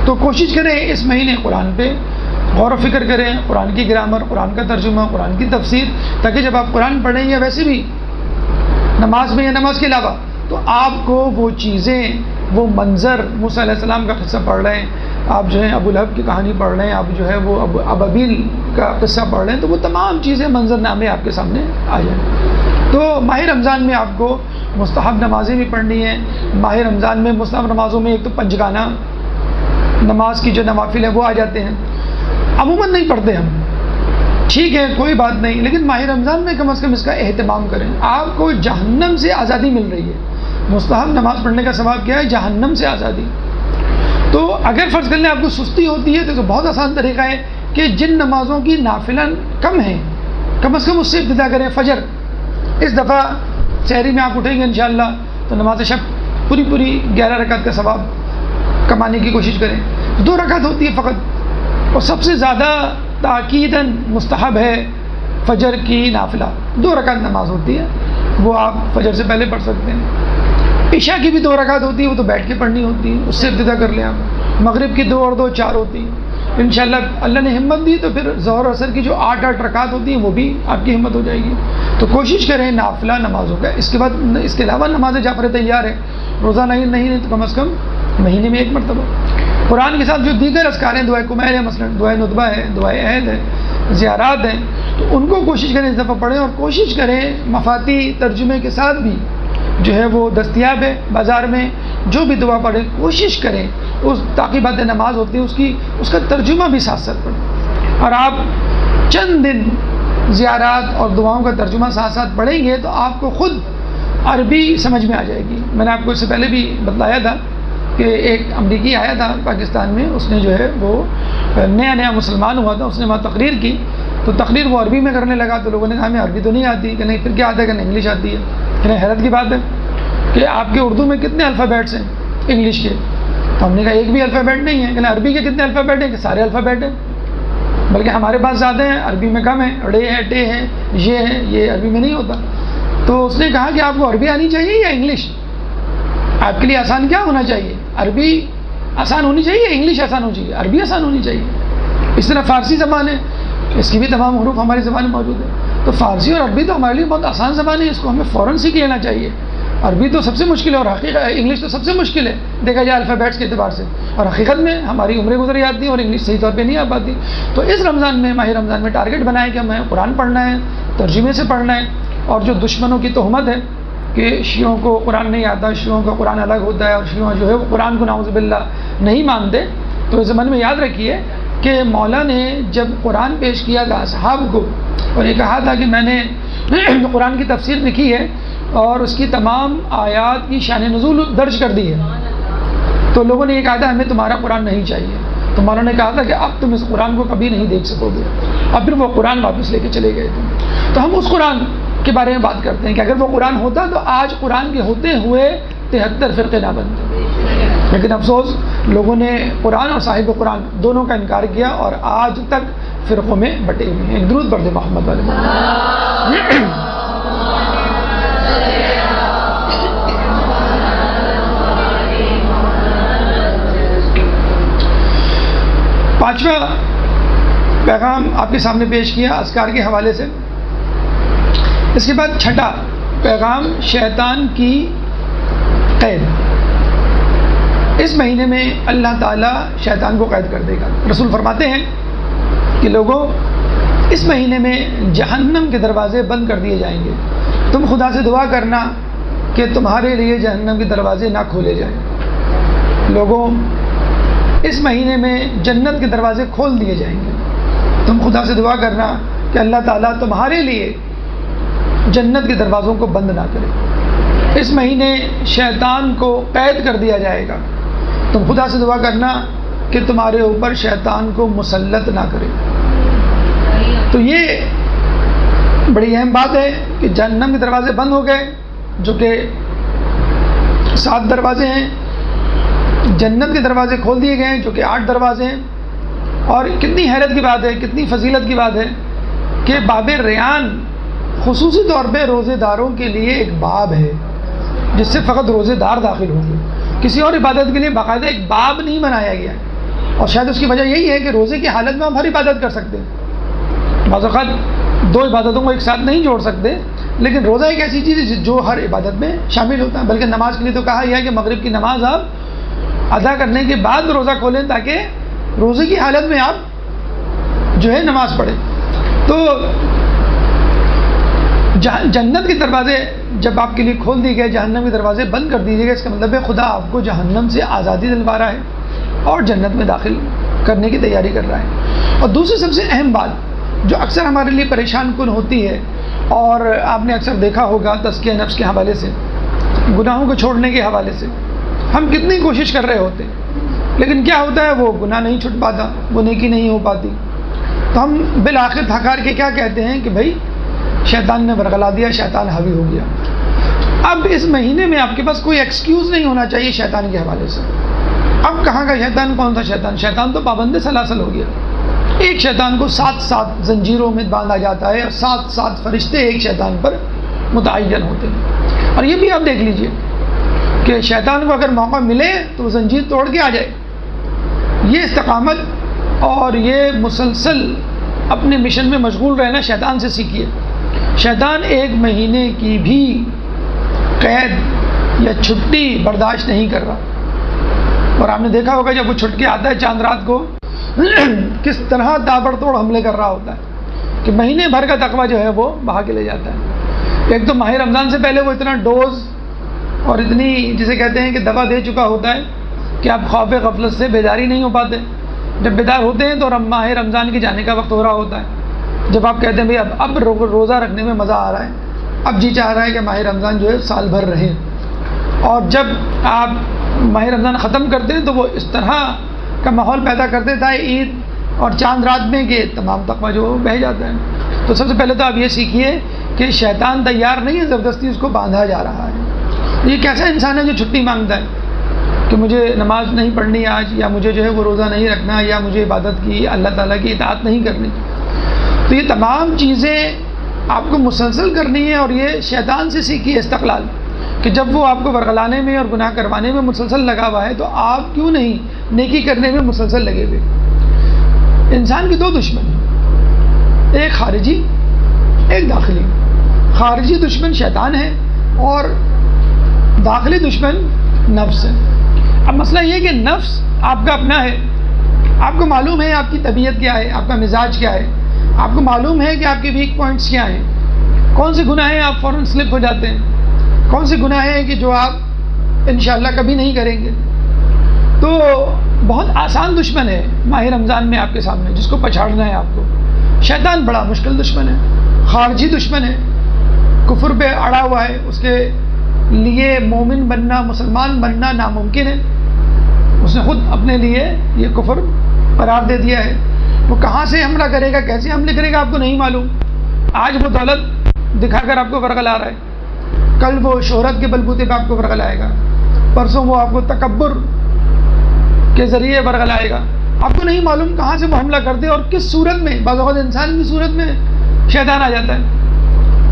تو کوشش کریں اس مہینے قرآن پہ غور و فکر کریں، قرآن کی گرامر، قرآن کا ترجمہ، قرآن کی تفسیر، تاکہ جب آپ قرآن پڑھیں یا ویسے بھی نماز میں یا نماز کے علاوہ، تو آپ کو وہ چیزیں، وہ منظر، موسیٰ علیہ السلام کا قصہ پڑھ رہے ہیں آپ، جو ہے ابو لہب کی کہانی پڑھ رہے ہیں آپ، جو ہے وہ ابابیل کا قصہ پڑھ رہے ہیں، تو وہ تمام چیزیں، منظر نامے آپ کے سامنے آ جائیں۔ تو ماہ رمضان میں آپ کو مستحب نمازیں بھی پڑھنی ہیں۔ ماہ رمضان میں مستحب نمازوں میں ایک تو پنجگانہ نماز کی جو نوافل ہیں وہ آ جاتے ہیں، عموماً نہیں پڑھتے ہم، ٹھیک ہے کوئی بات نہیں، لیکن ماہ رمضان میں کم از کم اس کا اہتمام کریں۔ آپ کو جہنم سے آزادی مل رہی ہے۔ مستحب نماز پڑھنے کا ثواب کیا ہے؟ جہنم سے آزادی۔ تو اگر فرض کر لیں آپ کو سستی ہوتی ہے تو بہت آسان طریقہ ہے کہ جن نمازوں کی نافلہ کم ہیں کم از کم اس سے ابتدا کریں۔ فجر، اس دفعہ سحری میں آپ اٹھیں گے انشاءاللہ تو نماز شب پوری 11 رکعت کا ثواب کمانے کی کوشش کریں۔ 2 رکعت ہوتی ہے فقط، اور سب سے زیادہ تاکیداً مستحب ہے فجر کی نافلہ، 2 رکعت نماز ہوتی ہے، وہ آپ فجر سے پہلے پڑھ سکتے ہیں۔ عشاء کی بھی 2 رکعت ہوتی ہے، وہ تو بیٹھ کے پڑھنی ہوتی ہے، اس سے ابتدا کر لیں آپ۔ مغرب کی 2 اور 2 4 ہوتی ہیں۔ انشاءاللہ اللہ نے ہمت دی تو پھر ظہر و عصر کی جو 8 رکعت ہوتی ہیں وہ بھی آپ کی ہمت ہو جائے گی۔ تو کوشش کریں نافلہ نمازوں کا۔ اس کے بعد اس کے علاوہ نماز جعفر تیار ہے، روزانہ نہیں تو کم از کم مہینے میں 1 مرتبہ۔ قرآن کے ساتھ جو دیگر اذکار ہیں، دعائے کمیل ہے، مثلا دعائے ندبہ ہے، دعائے عہد ہے، زیارات ہیں، تو ان کو کوشش کریں اس دفعہ پڑھیں، اور کوشش کریں مفاتی ترجمے کے ساتھ بھی جو ہے وہ دستیاب ہے بازار میں۔ جو بھی دعا پڑھیں کوشش کریں اس تعقیبات نماز ہوتی ہے اس کا ترجمہ بھی ساتھ ساتھ پڑھیں، اور آپ چند دن زیارات اور دعاؤں کا ترجمہ ساتھ ساتھ پڑھیں گے تو آپ کو خود عربی سمجھ میں آ جائے گی۔ میں نے آپ کو اس سے پہلے بھی بتلایا تھا کہ ایک امریکی آیا تھا پاکستان میں، اس نے جو ہے وہ نیا مسلمان ہوا تھا، اس نے وہاں تقریر کی، تو تقریر وہ عربی میں کرنے لگا، تو لوگوں نے کہا ہمیں عربی تو نہیں آتی، کہ نہیں پھر کیا آتا ہے، کہ انگلش آتی ہے۔ کہ حیرت کی بات ہے کہ آپ کے اردو میں کتنے الفابیٹس ہیں انگلش کے؟ تو ہم نے کہا ایک بھی الفابیٹ نہیں ہے۔ کہ عربی کے کتنے الفابیٹ ہیں؟ کہ سارے الفابیٹ ہیں، بلکہ ہمارے پاس زیادہ ہیں، عربی میں کم ہے، ڑے ہے، ٹے ہے، یہ ہے، یہ عربی میں نہیں ہوتا۔ تو اس نے کہا کہ آپ کو عربی آنی چاہیے یا انگلش؟ آپ کے لیے آسان کیا ہونا چاہیے؟ عربی آسان ہونی چاہیے یا انگلش آسان ہونی چاہیے؟ عربی آسان ہونی چاہیے۔ اس طرح فارسی زبان ہے، اس کی بھی تمام حروف ہماری زبان میں موجود ہیں. تو فارسی اور عربی تو ہمارے لیے بہت آسان زبان ہے، اس کو ہمیں فوراً سیکھ لینا چاہیے. عربی تو سب سے مشکل ہے، اور انگلش تو سب سے مشکل ہے دیکھا جائے الفابیٹس کے اعتبار سے، اور حقیقت میں ہماری عمریں گزر جاتی ہیں اور انگلش صحیح طور پہ نہیں آ پاتی. تو اس رمضان میں، ماہ رمضان میں ٹارگٹ بنائیں کہ ہمیں قرآن پڑھنا ہے، ترجمے سے پڑھنا ہے. اور جو دشمنوں کی تہمت ہے کہ شیعوں کو قرآن نہیں آتا، شیعوں کا قرآن الگ ہوتا ہے، اور شیعوں جو ہے وہ قرآن کو نعوذ باللہ نہیں مانتے، تو اس من میں یاد رکھیے کہ مولا نے جب قرآن پیش کیا تھا اصحاب کو اور یہ کہا تھا کہ میں نے قرآن کی تفسیر لکھی ہے اور اس کی تمام آیات کی شان نزول درج کر دی ہے، تو لوگوں نے یہ کہا تھا ہمیں تمہارا قرآن نہیں چاہیے. تو مولا نے کہا تھا کہ اب تم اس قرآن کو کبھی نہیں دیکھ سکو گے. اب پھر وہ قرآن واپس لے کے چلے گئے تھے. تو ہم اس قرآن کے بارے میں بات کرتے ہیں کہ اگر وہ قرآن ہوتا تو آج قرآن کے ہوتے ہوئے 73 فرقے نہ بنتے. لیکن افسوس لوگوں نے قرآن اور صاحب قرآن دونوں کا انکار کیا اور آج تک فرقوں میں بٹے ہوئے ہیں. ایک درود پڑھ دیں محمد والے. پانچواں پیغام آپ کے سامنے پیش کیا اذکار کے حوالے سے. اس کے بعد چھٹا پیغام شیطان کی قید. اس مہینے میں اللہ تعالیٰ شیطان کو قید کر دے گا. رسول فرماتے ہیں کہ لوگوں اس مہینے میں جہنم کے دروازے بند کر دیے جائیں گے. تم خدا سے دعا کرنا کہ تمہارے لیے جہنم کے دروازے نہ کھولے جائیں. لوگوں اس مہینے میں جنت کے دروازے کھول دیے جائیں گے. تم خدا سے دعا کرنا کہ اللہ تعالیٰ تمہارے لیے جنت کے دروازوں کو بند نہ کرے. اس مہینے شیطان کو قید کر دیا جائے گا. تم خدا سے دعا کرنا کہ تمہارے اوپر شیطان کو مسلط نہ کرے. تو یہ بڑی اہم بات ہے کہ جہنم کے دروازے بند ہو گئے، جو کہ 7 دروازے ہیں. جنت کے دروازے کھول دیے گئے ہیں، جو کہ 8 دروازے ہیں. اور کتنی حیرت کی بات ہے، کتنی فضیلت کی بات ہے کہ باب ریان خصوصی طور پہ روزے داروں کے لیے ایک باب ہے جس سے فقط روزے دار داخل ہوں گے. کسی اور عبادت کے لیے باقاعدہ ایک باب نہیں بنایا گیا ہے. اور شاید اس کی وجہ یہی ہے کہ روزے کی حالت میں ہم ہر عبادت کر سکتے ہیں. بعض اوقات 2 عبادتوں کو ایک ساتھ نہیں جوڑ سکتے، لیکن روزہ ایک ایسی چیز ہے جو ہر عبادت میں شامل ہوتا ہے. بلکہ نماز کے لیے تو کہا یہ ہے کہ مغرب کی نماز آپ ادا کرنے کے بعد روزہ کھولیں تاکہ روزے کی حالت میں آپ جو ہے نماز پڑھیں. تو جنت کے دروازے جب آپ کے لیے کھول دیے گئے، جہنم کے دروازے بند کر دیجیے گا، اس کا مطلب ہے خدا آپ کو جہنم سے آزادی دلوا رہا ہے اور جنت میں داخل کرنے کی تیاری کر رہا ہے. اور دوسری سب سے اہم بات جو اکثر ہمارے لیے پریشان کن ہوتی ہے، اور آپ نے اکثر دیکھا ہوگا تزکیہ نفس کے حوالے سے، گناہوں کو چھوڑنے کے حوالے سے ہم کتنی کوشش کر رہے ہوتے ہیں، لیکن کیا ہوتا ہے وہ گناہ نہیں چھٹ پاتا، وہ نیکی نہیں ہو پاتی. تو ہم بالآخر تھکار کے کیا کہتے ہیں کہ بھائی شیطان نے ورغلا دیا، شیطان حاوی ہو گیا. اب اس مہینے میں آپ کے پاس کوئی ایکسکیوز نہیں ہونا چاہیے شیطان کے حوالے سے. اب کہاں کا شیطان، کون سا شیطان؟ شیطان تو پابند سلاسل ہو گیا. ایک شیطان کو 7 زنجیروں میں باندھا جاتا ہے اور 7 فرشتے ایک شیطان پر متعین ہوتے ہیں. اور یہ بھی آپ دیکھ لیجئے کہ شیطان کو اگر موقع ملے تو وہ زنجیر توڑ کے آ جائے. یہ استقامت اور یہ مسلسل اپنے مشن میں مشغول رہنا شیطان سے سیکھیے. شیطان 1 مہینے کی بھی قید یا چھٹی برداشت نہیں کر رہا. اور آپ نے دیکھا ہوگا جب وہ چھٹ کے آتا ہے چاند رات کو کس طرح تابڑ توڑ حملے کر رہا ہوتا ہے کہ مہینے بھر کا تقویٰ جو ہے وہ بہا کے لے جاتا ہے. ایک تو ماہ رمضان سے پہلے وہ اتنا ڈوز اور اتنی جسے کہتے ہیں کہ دوا دے چکا ہوتا ہے کہ آپ خوف غفلت سے بیداری نہیں ہو پاتے. جب بیدار ہوتے ہیں تو ماہ رمضان کے جانے کا وقت ہو رہا ہوتا ہے. جب آپ کہتے ہیں بھائی اب روزہ رکھنے میں مزہ آ رہا ہے، اب جی چاہ رہا ہے کہ ماہ رمضان جو ہے سال بھر رہے. اور جب آپ ماہ رمضان ختم کرتے ہیں تو وہ اس طرح کا ماحول پیدا کر دیتا ہے عید اور چاند رات میں کہ تمام تقویٰ جو بہہ جاتا ہے. تو سب سے پہلے تو آپ یہ سیکھیے کہ شیطان تیار نہیں ہے، زبردستی اس کو باندھا جا رہا ہے. یہ کیسا انسان ہے جو چھٹی مانگتا ہے کہ مجھے نماز نہیں پڑھنی آج، یا مجھے جو ہے وہ روزہ نہیں رکھنا، یا مجھے عبادت کی اللہ تعالیٰ کی اطاعت نہیں کرنی. تو یہ تمام چیزیں آپ کو مسلسل کرنی ہے. اور یہ شیطان سے سیکھیے استقلال کہ جب وہ آپ کو ورغلانے میں اور گناہ کروانے میں مسلسل لگا ہوا ہے تو آپ کیوں نہیں نیکی کرنے میں مسلسل لگے ہوئے. انسان کے 2 دشمن ہیں. ایک خارجی ایک داخلی. خارجی دشمن شیطان ہے اور داخلی دشمن نفس ہے. اب مسئلہ یہ ہے کہ نفس آپ کا اپنا ہے، آپ کو معلوم ہے آپ کی طبیعت کیا ہے، آپ کا مزاج کیا ہے، آپ کو معلوم ہے کہ آپ کے ویک پوائنٹس کیا ہیں، کون سے گناہ ہیں آپ فوراً سلپ ہو جاتے ہیں، کون سے گناہ ہیں کہ جو آپ انشاءاللہ کبھی نہیں کریں گے. تو بہت آسان دشمن ہے ماہ رمضان میں آپ کے سامنے جس کو پچھاڑنا ہے آپ کو. شیطان بڑا مشکل دشمن ہے، خارجی دشمن ہے، کفر پہ اڑا ہوا ہے، اس کے لیے مومن بننا، مسلمان بننا ناممکن ہے. اس نے خود اپنے لیے یہ کفر قرار دے دیا ہے. وہ کہاں سے حملہ کرے گا، کیسے حملے کرے گا آپ کو نہیں معلوم. آج وہ دولت دکھا کر آپ کو ورغلا رہا ہے، کل وہ شہرت کے بلبوتے پہ آپ کو ورغلائے گا، پرسوں وہ آپ کو تکبر کے ذریعے ورغلائے گا. آپ کو نہیں معلوم کہاں سے وہ حملہ کرتے اور کس صورت میں. بعض اوقات انسان کی صورت میں شیطان آ جاتا ہے.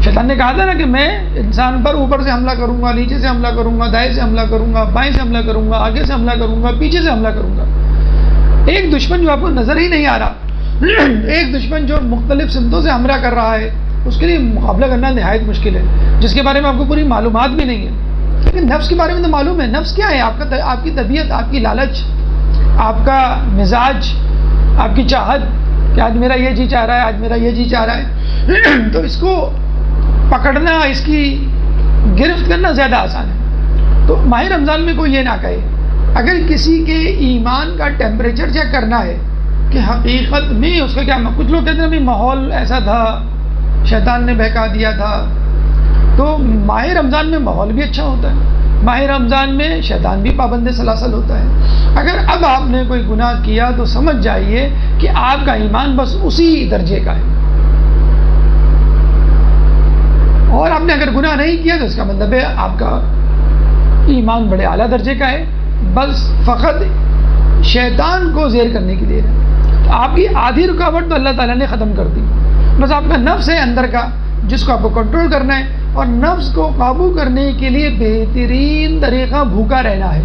شیطان نے کہا تھا نا کہ میں انسان پر اوپر سے حملہ کروں گا، نیچے سے حملہ کروں گا، دائیں سے حملہ کروں گا، بائیں سے حملہ کروں گا، آگے سے حملہ کروں گا، پیچھے سے حملہ کروں گا. ایک دشمن جو آپ کو نظر ہی نہیں آ رہا، ایک دشمن جو مختلف سمتوں سے حملہ کر رہا ہے، اس کے لیے مقابلہ کرنا نہایت مشکل ہے، جس کے بارے میں آپ کو پوری معلومات بھی نہیں ہے. لیکن نفس کے بارے میں تو معلوم ہے. نفس کیا ہے؟ آپ کی طبیعت، آپ کی لالچ، آپ کا مزاج، آپ کی چاہت کہ آج میرا یہ جی چاہ رہا ہے، آج میرا یہ جی چاہ رہا ہے. تو اس کو پکڑنا، اس کی گرفت کرنا زیادہ آسان ہے. تو ماہ رمضان میں کوئی یہ نہ کہے، اگر کسی کے ایمان کا ٹیمپریچر چیک کرنا ہے کہ حقیقت میں اس کا کیا. کچھ لوگ کہتے ہیں کہ ماحول ایسا تھا، شیطان نے بہکا دیا تھا. تو ماہ رمضان میں ماحول بھی اچھا ہوتا ہے، ماہ رمضان میں شیطان بھی پابند سلاسل ہوتا ہے. اگر اب آپ نے کوئی گناہ کیا تو سمجھ جائیے کہ آپ کا ایمان بس اسی درجے کا ہے، اور آپ نے اگر گناہ نہیں کیا تو اس کا مطلب ہے آپ کا ایمان بڑے اعلیٰ درجے کا ہے. بس فقط شیطان کو زیر کرنے کی دیر ہے. تو آپ کی آدھی رکاوٹ تو اللہ تعالیٰ نے ختم کر دی. بس آپ کا نفس ہے اندر کا جس کو آپ کو کنٹرول کرنا ہے، اور نفس کو قابو کرنے کے لیے بہترین طریقہ بھوکا رہنا ہے.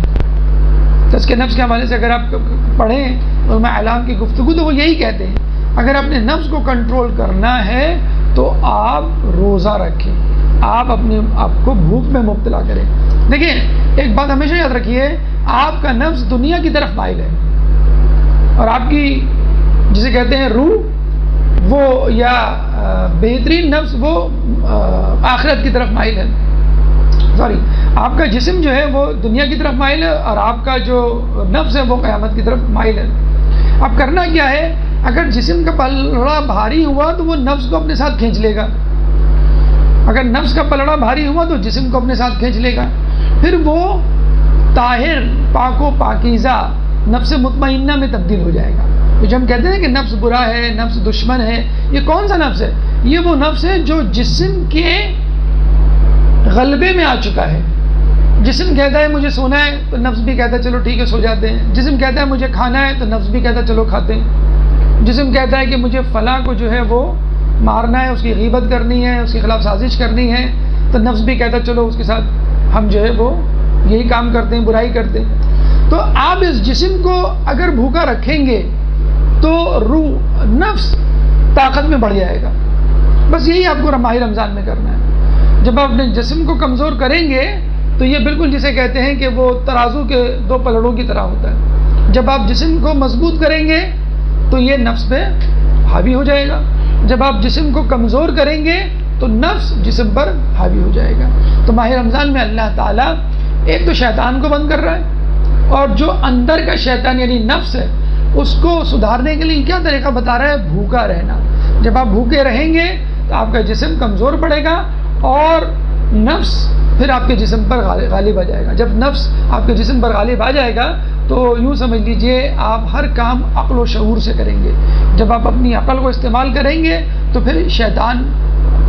تزکیہ نفس کے حوالے سے اگر آپ پڑھیں علماء اعلام کی گفتگو تو وہ یہی کہتے ہیں اگر اپنے نفس کو کنٹرول کرنا ہے تو آپ روزہ رکھیں، آپ اپنے آپ کو بھوک میں مبتلا کریں. دیکھیں ایک بات ہمیشہ یاد رکھیے، آپ کا نفس دنیا کی طرف مائل ہے، اور آپ کی جسے کہتے ہیں روح وہ یا بہترین نفس وہ آخرت کی طرف مائل ہے. آپ کا جسم جو ہے وہ دنیا کی طرف مائل ہے، اور آپ کا جو نفس ہے وہ قیامت کی طرف مائل ہے. اب کرنا کیا ہے؟ اگر جسم کا پلڑا بھاری ہوا تو وہ نفس کو اپنے ساتھ کھینچ لے گا. اگر نفس کا پلڑا بھاری ہوا تو جسم کو اپنے ساتھ کھینچ لے گا. پھر وہ طاہر، پاک و پاکیزہ نفس مطمئنہ میں تبدیل ہو جائے گا. جو ہم کہتے ہیں کہ نفس برا ہے، نفس دشمن ہے، یہ کون سا نفس ہے؟ یہ وہ نفس ہے جو جسم کے غلبے میں آ چکا ہے. جسم کہتا ہے مجھے سونا ہے تو نفس بھی کہتا ہے چلو ٹھیک ہے سو جاتے ہیں. جسم کہتا ہے مجھے کھانا ہے تو نفس بھی کہتا ہے چلو کھاتے ہیں. جسم کہتا ہے کہ مجھے فلاں کو جو ہے وہ مارنا ہے، اس کی غیبت کرنی ہے، اس کے خلاف سازش کرنی ہے، تو نفس بھی کہتا ہے چلو اس کے ساتھ ہم جو ہے وہ یہی کام کرتے ہیں، برائی کرتے ہیں. تو آپ اس جسم کو اگر بھوکا رکھیں گے تو روح، نفس طاقت میں بڑھ جائے گا. بس یہی آپ کو ماہ رمضان میں کرنا ہے. جب آپ اپنے جسم کو کمزور کریں گے تو یہ بالکل جسے کہتے ہیں کہ وہ ترازو کے دو پلڑوں کی طرح ہوتا ہے. جب آپ جسم کو مضبوط کریں گے تو یہ نفس پہ حاوی ہو جائے گا. جب آپ جسم کو کمزور کریں گے تو نفس جسم پر حاوی ہو جائے گا. تو ماہ رمضان میں اللہ تعالیٰ ایک تو شیطان کو بند کر رہا ہے، اور جو اندر کا شیطان یعنی نفس ہے اس کو سدھارنے کے لیے کیا طریقہ بتا رہا ہے؟ بھوکا رہنا. جب آپ بھوکے رہیں گے تو آپ کا جسم کمزور پڑے گا اور نفس پھر آپ کے جسم پر غالب آ جائے گا. جب نفس آپ کے جسم پر غالب آ جائے گا تو یوں سمجھ لیجئے آپ ہر کام عقل و شعور سے کریں گے. جب آپ اپنی عقل کو استعمال کریں گے تو پھر شیطان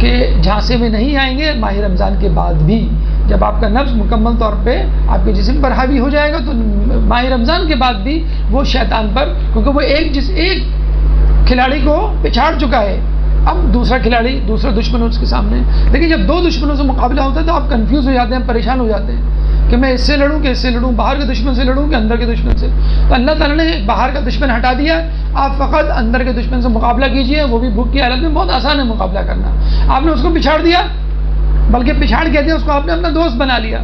کے جھانسے میں نہیں آئیں گے. ماہ رمضان کے بعد بھی جب آپ کا نفس مکمل طور پہ آپ کے جسم پر حاوی ہو جائے گا تو ماہ رمضان کے بعد بھی وہ شیطان پر، کیونکہ وہ ایک کھلاڑی کو پچھاڑ چکا ہے، اب دوسرا کھلاڑی، دوسرا دشمن اس کے سامنے. لیکن جب دو دشمنوں سے مقابلہ ہوتا ہے تو آپ کنفیوز ہو جاتے ہیں، پریشان ہو جاتے ہیں کہ میں اس سے لڑوں کہ اس سے لڑوں، باہر کے دشمن سے لڑوں کہ اندر کے دشمن سے. تو اللہ تعالیٰ نے باہر کا دشمن ہٹا دیا، آپ فقط اندر کے دشمن سے مقابلہ کیجئے، وہ بھی بھوک کی حالت میں. بہت آسان ہے مقابلہ کرنا. آپ نے اس کو پچھاڑ دیا، بلکہ پچھاڑ کہتے ہیں اس کو آپ نے اپنا دوست بنا لیا.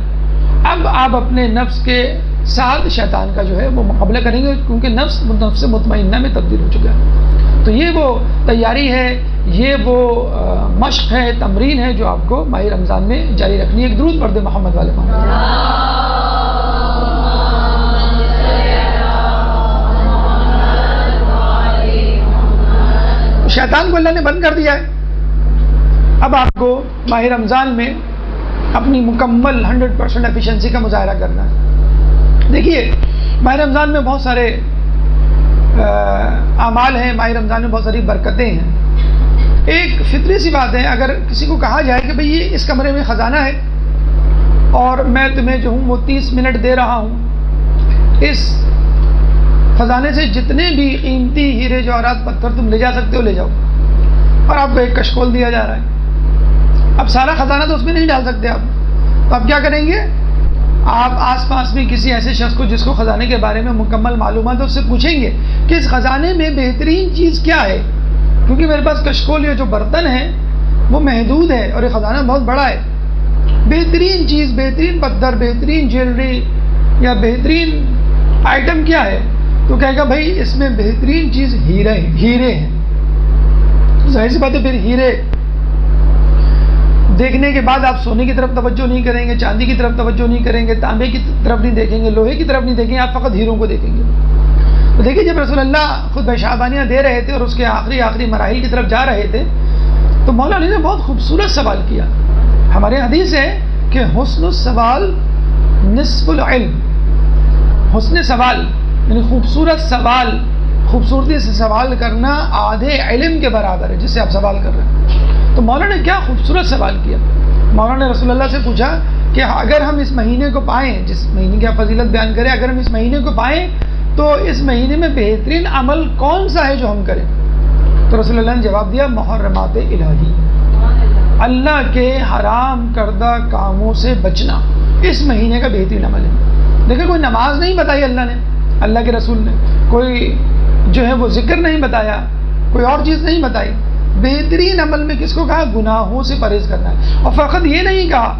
اب آپ اپنے نفس کے ساتھ شیطان کا جو ہے وہ مقابلہ کریں گے، کیونکہ نفس مطمئنہ میں تبدیل ہو چکا ہے. تو یہ وہ تیاری ہے، یہ وہ مشق ہے، تمرین ہے جو آپ کو ماہ رمضان میں جاری رکھنی ہے. ایک درود پڑھ دیں محمد والے محمد. شیطان کو اللہ نے بند کر دیا ہے. اب آپ کو ماہ رمضان میں اپنی مکمل 100% ایفیشنسی کا مظاہرہ کرنا ہے. دیکھیے ماہ رمضان میں بہت سارے اعمال ہیں، ماہ رمضان میں بہت ساری برکتیں ہیں. ایک فطری سی بات ہے، اگر کسی کو کہا جائے کہ بھئی یہ اس کمرے میں خزانہ ہے اور میں تمہیں جو ہوں وہ 30 منٹ دے رہا ہوں، اس خزانے سے جتنے بھی قیمتی ہیرے جواہرات پتھر تم لے جا سکتے ہو لے جاؤ، اور آپ کو ایک کشکول دیا جا رہا ہے. اب سارا خزانہ تو اس میں نہیں ڈال سکتے آپ، تو آپ کیا کریں گے؟ آپ آس پاس بھی کسی ایسے شخص کو جس کو خزانے کے بارے میں مکمل معلومات ہے اس سے پوچھیں گے کہ اس خزانے میں بہترین چیز کیا ہے، کیونکہ میرے پاس کشکول یا جو برتن ہے وہ محدود ہے اور یہ خزانہ بہت بڑا ہے. بہترین چیز، بہترین پتھر، بہترین جیولری یا بہترین آئٹم کیا ہے؟ تو کہے گا بھائی اس میں بہترین چیز ہیرے ہیں. ظاہر سی بات ہے، پھر ہیرے دیکھنے کے بعد آپ سونے کی طرف توجہ نہیں کریں گے، چاندی کی طرف توجہ نہیں کریں گے، تانبے کی طرف نہیں دیکھیں گے، لوہے کی طرف نہیں دیکھیں گے، آپ فقط ہیروں کو دیکھیں گے. تو دیکھیے جب رسول اللہ خود شعبانیاں دے رہے تھے اور اس کے آخری مراحل کی طرف جا رہے تھے تو مولا علی نے بہت خوبصورت سوال کیا. ہمارے حدیث ہے کہ حسن السوال نصف العلم. حسن سوال یعنی خوبصورت سوال، خوبصورتی سے سوال کرنا آدھے علم کے برابر ہے جس سے آپ سوال کر رہے ہیں. تو مولانا نے کیا خوبصورت سوال کیا. مولانا نے رسول اللہ سے پوچھا کہ اگر ہم اس مہینے کو پائیں، جس مہینے کی آپ فضیلت بیان کریں، اگر ہم اس مہینے کو پائیں تو اس مہینے میں بہترین عمل کون سا ہے جو ہم کریں؟ تو رسول اللہ نے جواب دیا محرمات الہی، اللہ کے حرام کردہ کاموں سے بچنا اس مہینے کا بہترین عمل ہے. دیکھیں کوئی نماز نہیں بتائی اللہ نے، اللہ کے رسول نے کوئی جو ہے وہ ذکر نہیں بتایا، کوئی اور چیز نہیں بتائی. بہترین عمل میں کس کو کہا؟ گناہوں سے پرہیز کرنا ہے. اور فقط یہ نہیں کہا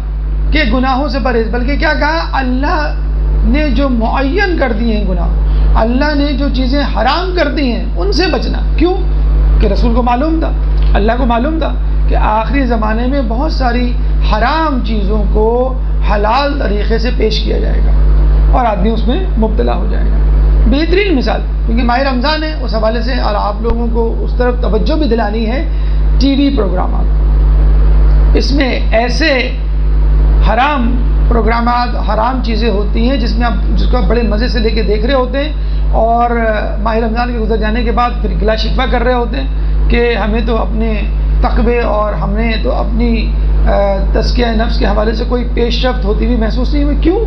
کہ گناہوں سے پرہیز، بلکہ کیا کہا؟ اللہ نے جو معین کر دی ہیں گناہ، اللہ نے جو چیزیں حرام کر دی ہیں ان سے بچنا. کیوں؟ کہ رسول کو معلوم تھا، اللہ کو معلوم تھا کہ آخری زمانے میں بہت ساری حرام چیزوں کو حلال طریقے سے پیش کیا جائے گا اور آدمی اس میں مبتلا ہو جائے گا. بہترین مثال، کیونکہ ماہ رمضان ہے اس حوالے سے، اور آپ لوگوں کو اس طرف توجہ بھی دلانی ہے. ٹی وی پروگرامات، اس میں ایسے حرام پروگرامات، حرام چیزیں ہوتی ہیں جس کو آپ بڑے مزے سے لے کے دیکھ رہے ہوتے ہیں، اور ماہ رمضان کے گزر جانے کے بعد پھر گلا شکوہ کر رہے ہوتے ہیں کہ ہمیں تو اپنے تقوی اور ہم نے تو اپنی تزکیہ نفس کے حوالے سے کوئی پیش رفت ہوتی ہوئی محسوس نہیں ہوئی. کیوں؟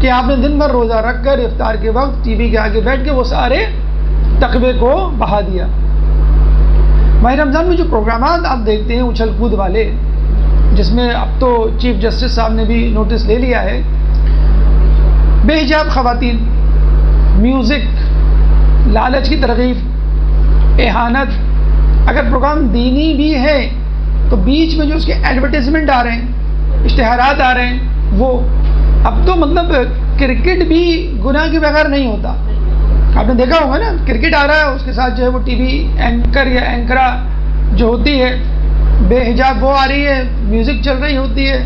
کہ آپ نے دن بھر روزہ رکھ کر افطار کے وقت ٹی وی کے آگے بیٹھ کے وہ سارے تقوی کو بہا دیا. ماہ رمضان میں جو پروگرامات آپ دیکھتے ہیں اچھل کود والے، جس میں اب تو چیف جسٹس صاحب نے بھی نوٹس لے لیا ہے، بے حجاب خواتین، میوزک، لالچ کی ترغیب، اہانت. اگر پروگرام دینی بھی ہے تو بیچ میں جو اس کے ایڈورٹیزمنٹ آ رہے ہیں، اشتہارات آ رہے ہیں، وہ اب تو مطلب کرکٹ بھی گناہ کے بغیر نہیں ہوتا. آپ نے دیکھا ہوگا نا، کرکٹ آ رہا ہے اس کے ساتھ جو ہے وہ ٹی وی اینکر یا اینکرا جو ہوتی ہے بے حجاب وہ آ رہی ہے، میوزک چل رہی ہوتی ہے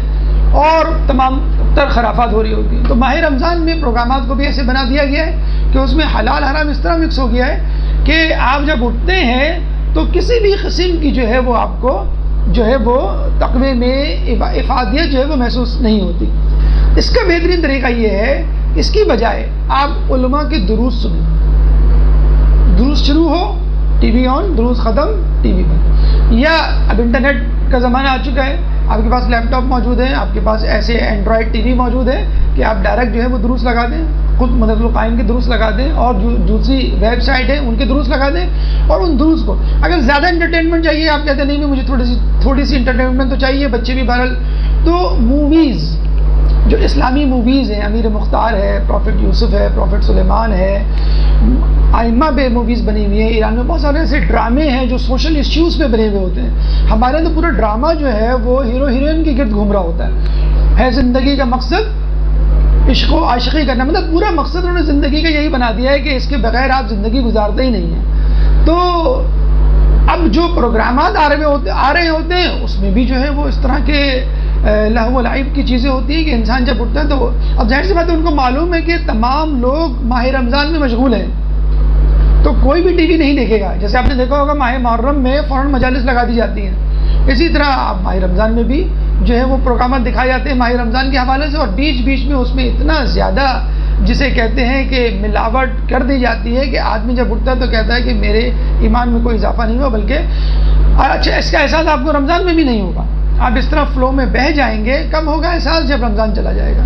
اور تمام تر خرافات ہو رہی ہوتی ہیں. تو ماہ رمضان میں پروگرامات کو بھی ایسے بنا دیا گیا ہے کہ اس میں حلال حرام اس طرح مکس ہو گیا ہے کہ آپ جب اٹھتے ہیں تو کسی بھی قسم کی جو ہے وہ آپ کو جو ہے وہ تقوی میں افادیت جو ہے وہ محسوس نہیں ہوتی. اس کا بہترین طریقہ یہ ہے، اس کی بجائے آپ علماء کے دروس سنیں. دروس شروع ہو، ٹی وی آن، دروس ختم، ٹی وی بند. یا اب انٹرنیٹ کا زمانہ آ چکا ہے، آپ کے پاس لیپ ٹاپ موجود ہے، آپ کے پاس ایسے اینڈرائڈ ٹی وی موجود ہے کہ آپ ڈائریکٹ جو ہے وہ دروس لگا دیں، خود مدرسۃ القائم کے دروس لگا دیں، اور جو دوسری ویب سائٹ ہے ان کے دروس لگا دیں. اور ان دروس کو اگر زیادہ انٹرٹینمنٹ چاہیے، آپ کہتے ہیں نہیں مجھے تھوڑی سی انٹرٹینمنٹ تو چاہیے، بچے بھی بہرحال، تو موویز جو اسلامی موویز ہیں، امیر مختار ہے، پروفٹ یوسف ہے، پروفٹ سلیمان ہے، ائمہ پہ موویز بنی ہوئی ہیں. ایران میں بہت سارے ایسے ڈرامے ہیں جو سوشل ایشوز پہ بنے ہوئے ہوتے ہیں. ہمارے تو پورا ڈرامہ جو ہے وہ ہیرو ہیروئن کے گرد گھوم رہا ہوتا ہے زندگی کا مقصد عشق و عاشقی کرنا. مطلب پورا مقصد انہوں نے زندگی کا یہی بنا دیا ہے کہ اس کے بغیر آپ زندگی گزارتے ہی نہیں ہیں. تو اب جو پروگرامات آ رہے ہوتے ہیں اس میں بھی جو ہے وہ اس طرح کے لہو و لعب کی چیزیں ہوتی ہیں کہ انسان جب اٹھتا ہے تو اب ظاہر سی بات ہے ان کو معلوم ہے کہ تمام لوگ ماہ رمضان میں مشغول ہیں تو کوئی بھی ٹی وی نہیں دیکھے گا. جیسے آپ نے دیکھا ہوگا ماہ محرم میں فوراً مجالس لگا دی جاتی ہیں, اسی طرح اب ماہ رمضان میں بھی جو ہے وہ پروگرامات دکھائے جاتے ہیں ماہ رمضان کے حوالے سے, اور بیچ بیچ میں اس میں اتنا زیادہ جسے کہتے ہیں کہ ملاوٹ کر دی جاتی ہے کہ آدمی جب اٹھتا ہے تو کہتا ہے کہ میرے ایمان میں کوئی اضافہ نہیں ہوا, بلکہ اچھا اس کا احساس آپ کو رمضان میں بھی نہیں ہوگا. آپ اس طرح فلو میں بہہ جائیں گے. کب ہوگا احساس؟ جب رمضان چلا جائے گا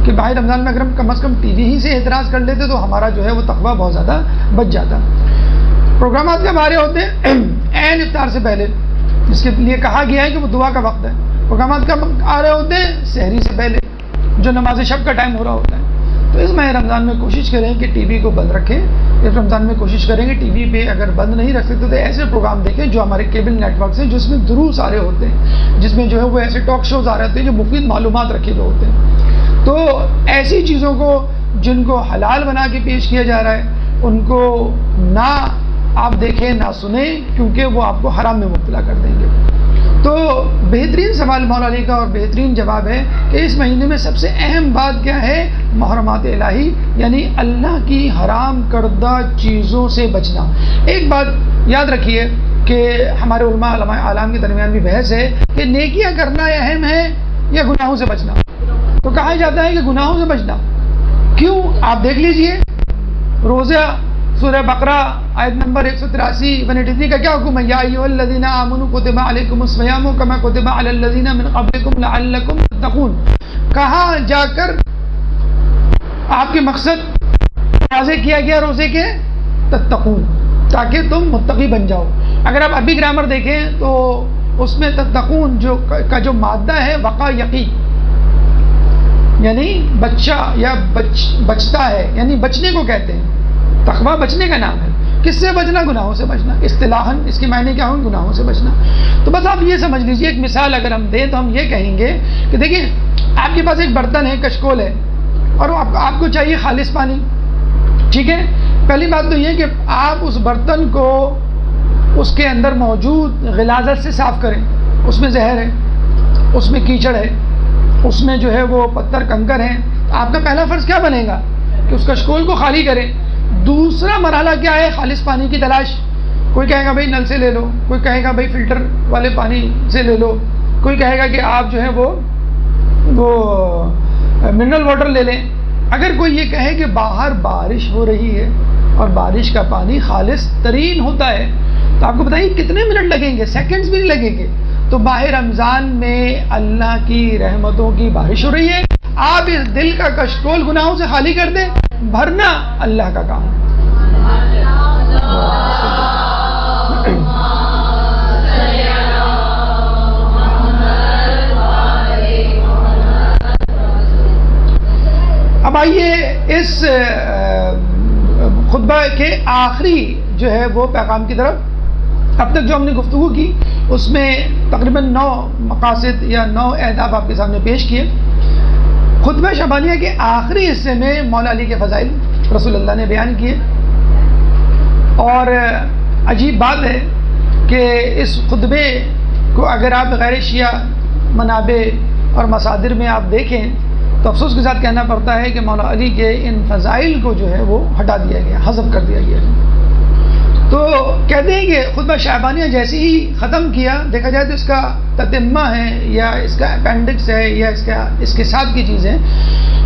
کہ بھائی رمضان میں اگر ہم کم از کم ٹی وی ہی سے اعتراض کر لیتے تو ہمارا جو ہے وہ تقویٰ بہت زیادہ بچ جاتا. پروگرامات کب آ رہے ہوتے ہیں؟ عین افطار سے پہلے, جس کے لیے کہا گیا ہے کہ وہ دعا کا وقت ہے. پروگرامات کب آ رہے ہوتے ہیں؟ سحری سے پہلے, جو نماز شب کا ٹائم ہو رہا ہوتا ہے. تو اس ماہ رمضان میں کوشش کریں کہ ٹی وی کو بند رکھیں. اس رمضان میں کوشش کریں کہ ٹی وی پہ اگر بند نہیں رکھ سکتے تو ایسے پروگرام دیکھیں جو ہمارے کیبل نیٹ ورکس ہیں, جس میں دروس آ رہے ہوتے ہیں, جس میں جو ہے وہ ایسے ٹاک شوز آ رہے ہوتے ہیں جو مفید معلومات رکھے ہوئے ہوتے ہیں. تو ایسی چیزوں کو جن کو حلال بنا کے پیش کیا جا رہا ہے ان کو نہ آپ دیکھیں نہ سنیں, کیونکہ وہ آپ کو حرام میں مبتلا کر دیں گے. تو بہترین سوال مولا علی کا اور بہترین جواب ہے کہ اس مہینے میں سب سے اہم بات کیا ہے؟ محرمات الہی, یعنی اللہ کی حرام کردہ چیزوں سے بچنا. ایک بات یاد رکھیے کہ ہمارے علماء اعلام کے درمیان بھی بحث ہے کہ نیکیاں کرنا اہم ہے یا گناہوں سے بچنا. تو کہا جاتا ہے کہ گناہوں سے بچنا. کیوں؟ آپ دیکھ لیجئے روزہ سورہ بقرہ آیت نمبر 183 کا کیا حکم ہے؟ یا ایھا الذین آمنوا کتب علیکم الصیام کما کتب علی الذین من قبلکم لعلکم تتقون. کہاں جا کر آپ کے مقصد واضح کیا گیا روزے کے؟ تتقون, تاکہ تم متقی بن جاؤ. اگر آپ عربی گرامر دیکھیں تو اس میں تتقون کا جو مادہ ہے وقع یقی, یعنی بچہ یا بچتا ہے, یعنی بچنے کو کہتے ہیں. تقویٰ بچنے کا نام ہے. کس سے بچنا؟ گناہوں سے بچنا. اصطلاحاً اس کے معنی کیا ہوں؟ گناہوں سے بچنا. تو بس آپ یہ سمجھ لیجئے, ایک مثال اگر ہم دیں تو ہم یہ کہیں گے کہ دیکھیں آپ کے پاس ایک برتن ہے, کشکول ہے, اور آپ کو چاہیے خالص پانی. ٹھیک ہے, پہلی بات تو یہ کہ آپ اس برتن کو اس کے اندر موجود غلاظت سے صاف کریں. اس میں زہر ہے, اس میں کیچڑ ہے, اس میں جو ہے وہ پتھر کنکر ہیں. آپ کا پہلا فرض کیا بنے گا کہ اس کشکول کو خالی کریں. دوسرا مرحلہ کیا ہے؟ خالص پانی کی تلاش. کوئی کہے گا بھائی نل سے لے لو, کوئی کہے گا بھائی فلٹر والے پانی سے لے لو, کوئی کہے گا کہ آپ جو ہے وہ منرل واٹر لے لیں. اگر کوئی یہ کہے کہ باہر بارش ہو رہی ہے اور بارش کا پانی خالص ترین ہوتا ہے, تو آپ کو بتائیے کتنے منٹ لگیں گے؟ سیکنڈز بھی نہیں لگیں گے. تو ماہ رمضان میں اللہ کی رحمتوں کی بارش ہو رہی ہے, آپ اس دل کا کشکول گناہوں سے خالی کر دیں, بھرنا اللہ کا کام ہے. اب آئیے اس خطبہ کے آخری جو ہے وہ پیغام کی طرف. اب تک جو ہم نے گفتگو کی اس میں تقریباً 9 مقاصد یا 9 اہداف آپ کے سامنے پیش کیے. خطبہ شعبانیہ کے آخری حصے میں مولا علی کے فضائل رسول اللہ نے بیان کیے. اور عجیب بات ہے کہ اس خطبے کو اگر آپ غیر شیعہ منابع اور مصادر میں آپ دیکھیں تو افسوس کے ساتھ کہنا پڑتا ہے کہ مولا علی کے ان فضائل کو جو ہے وہ ہٹا دیا گیا, حذف کر دیا گیا. تو کہتے ہیں کہ خطبہ شعبانیہ جیسے ہی ختم کیا, دیکھا جائے تو اس کا تتمہ ہے یا اس کا اپینڈکس ہے یا اس کے ساتھ کی چیزیں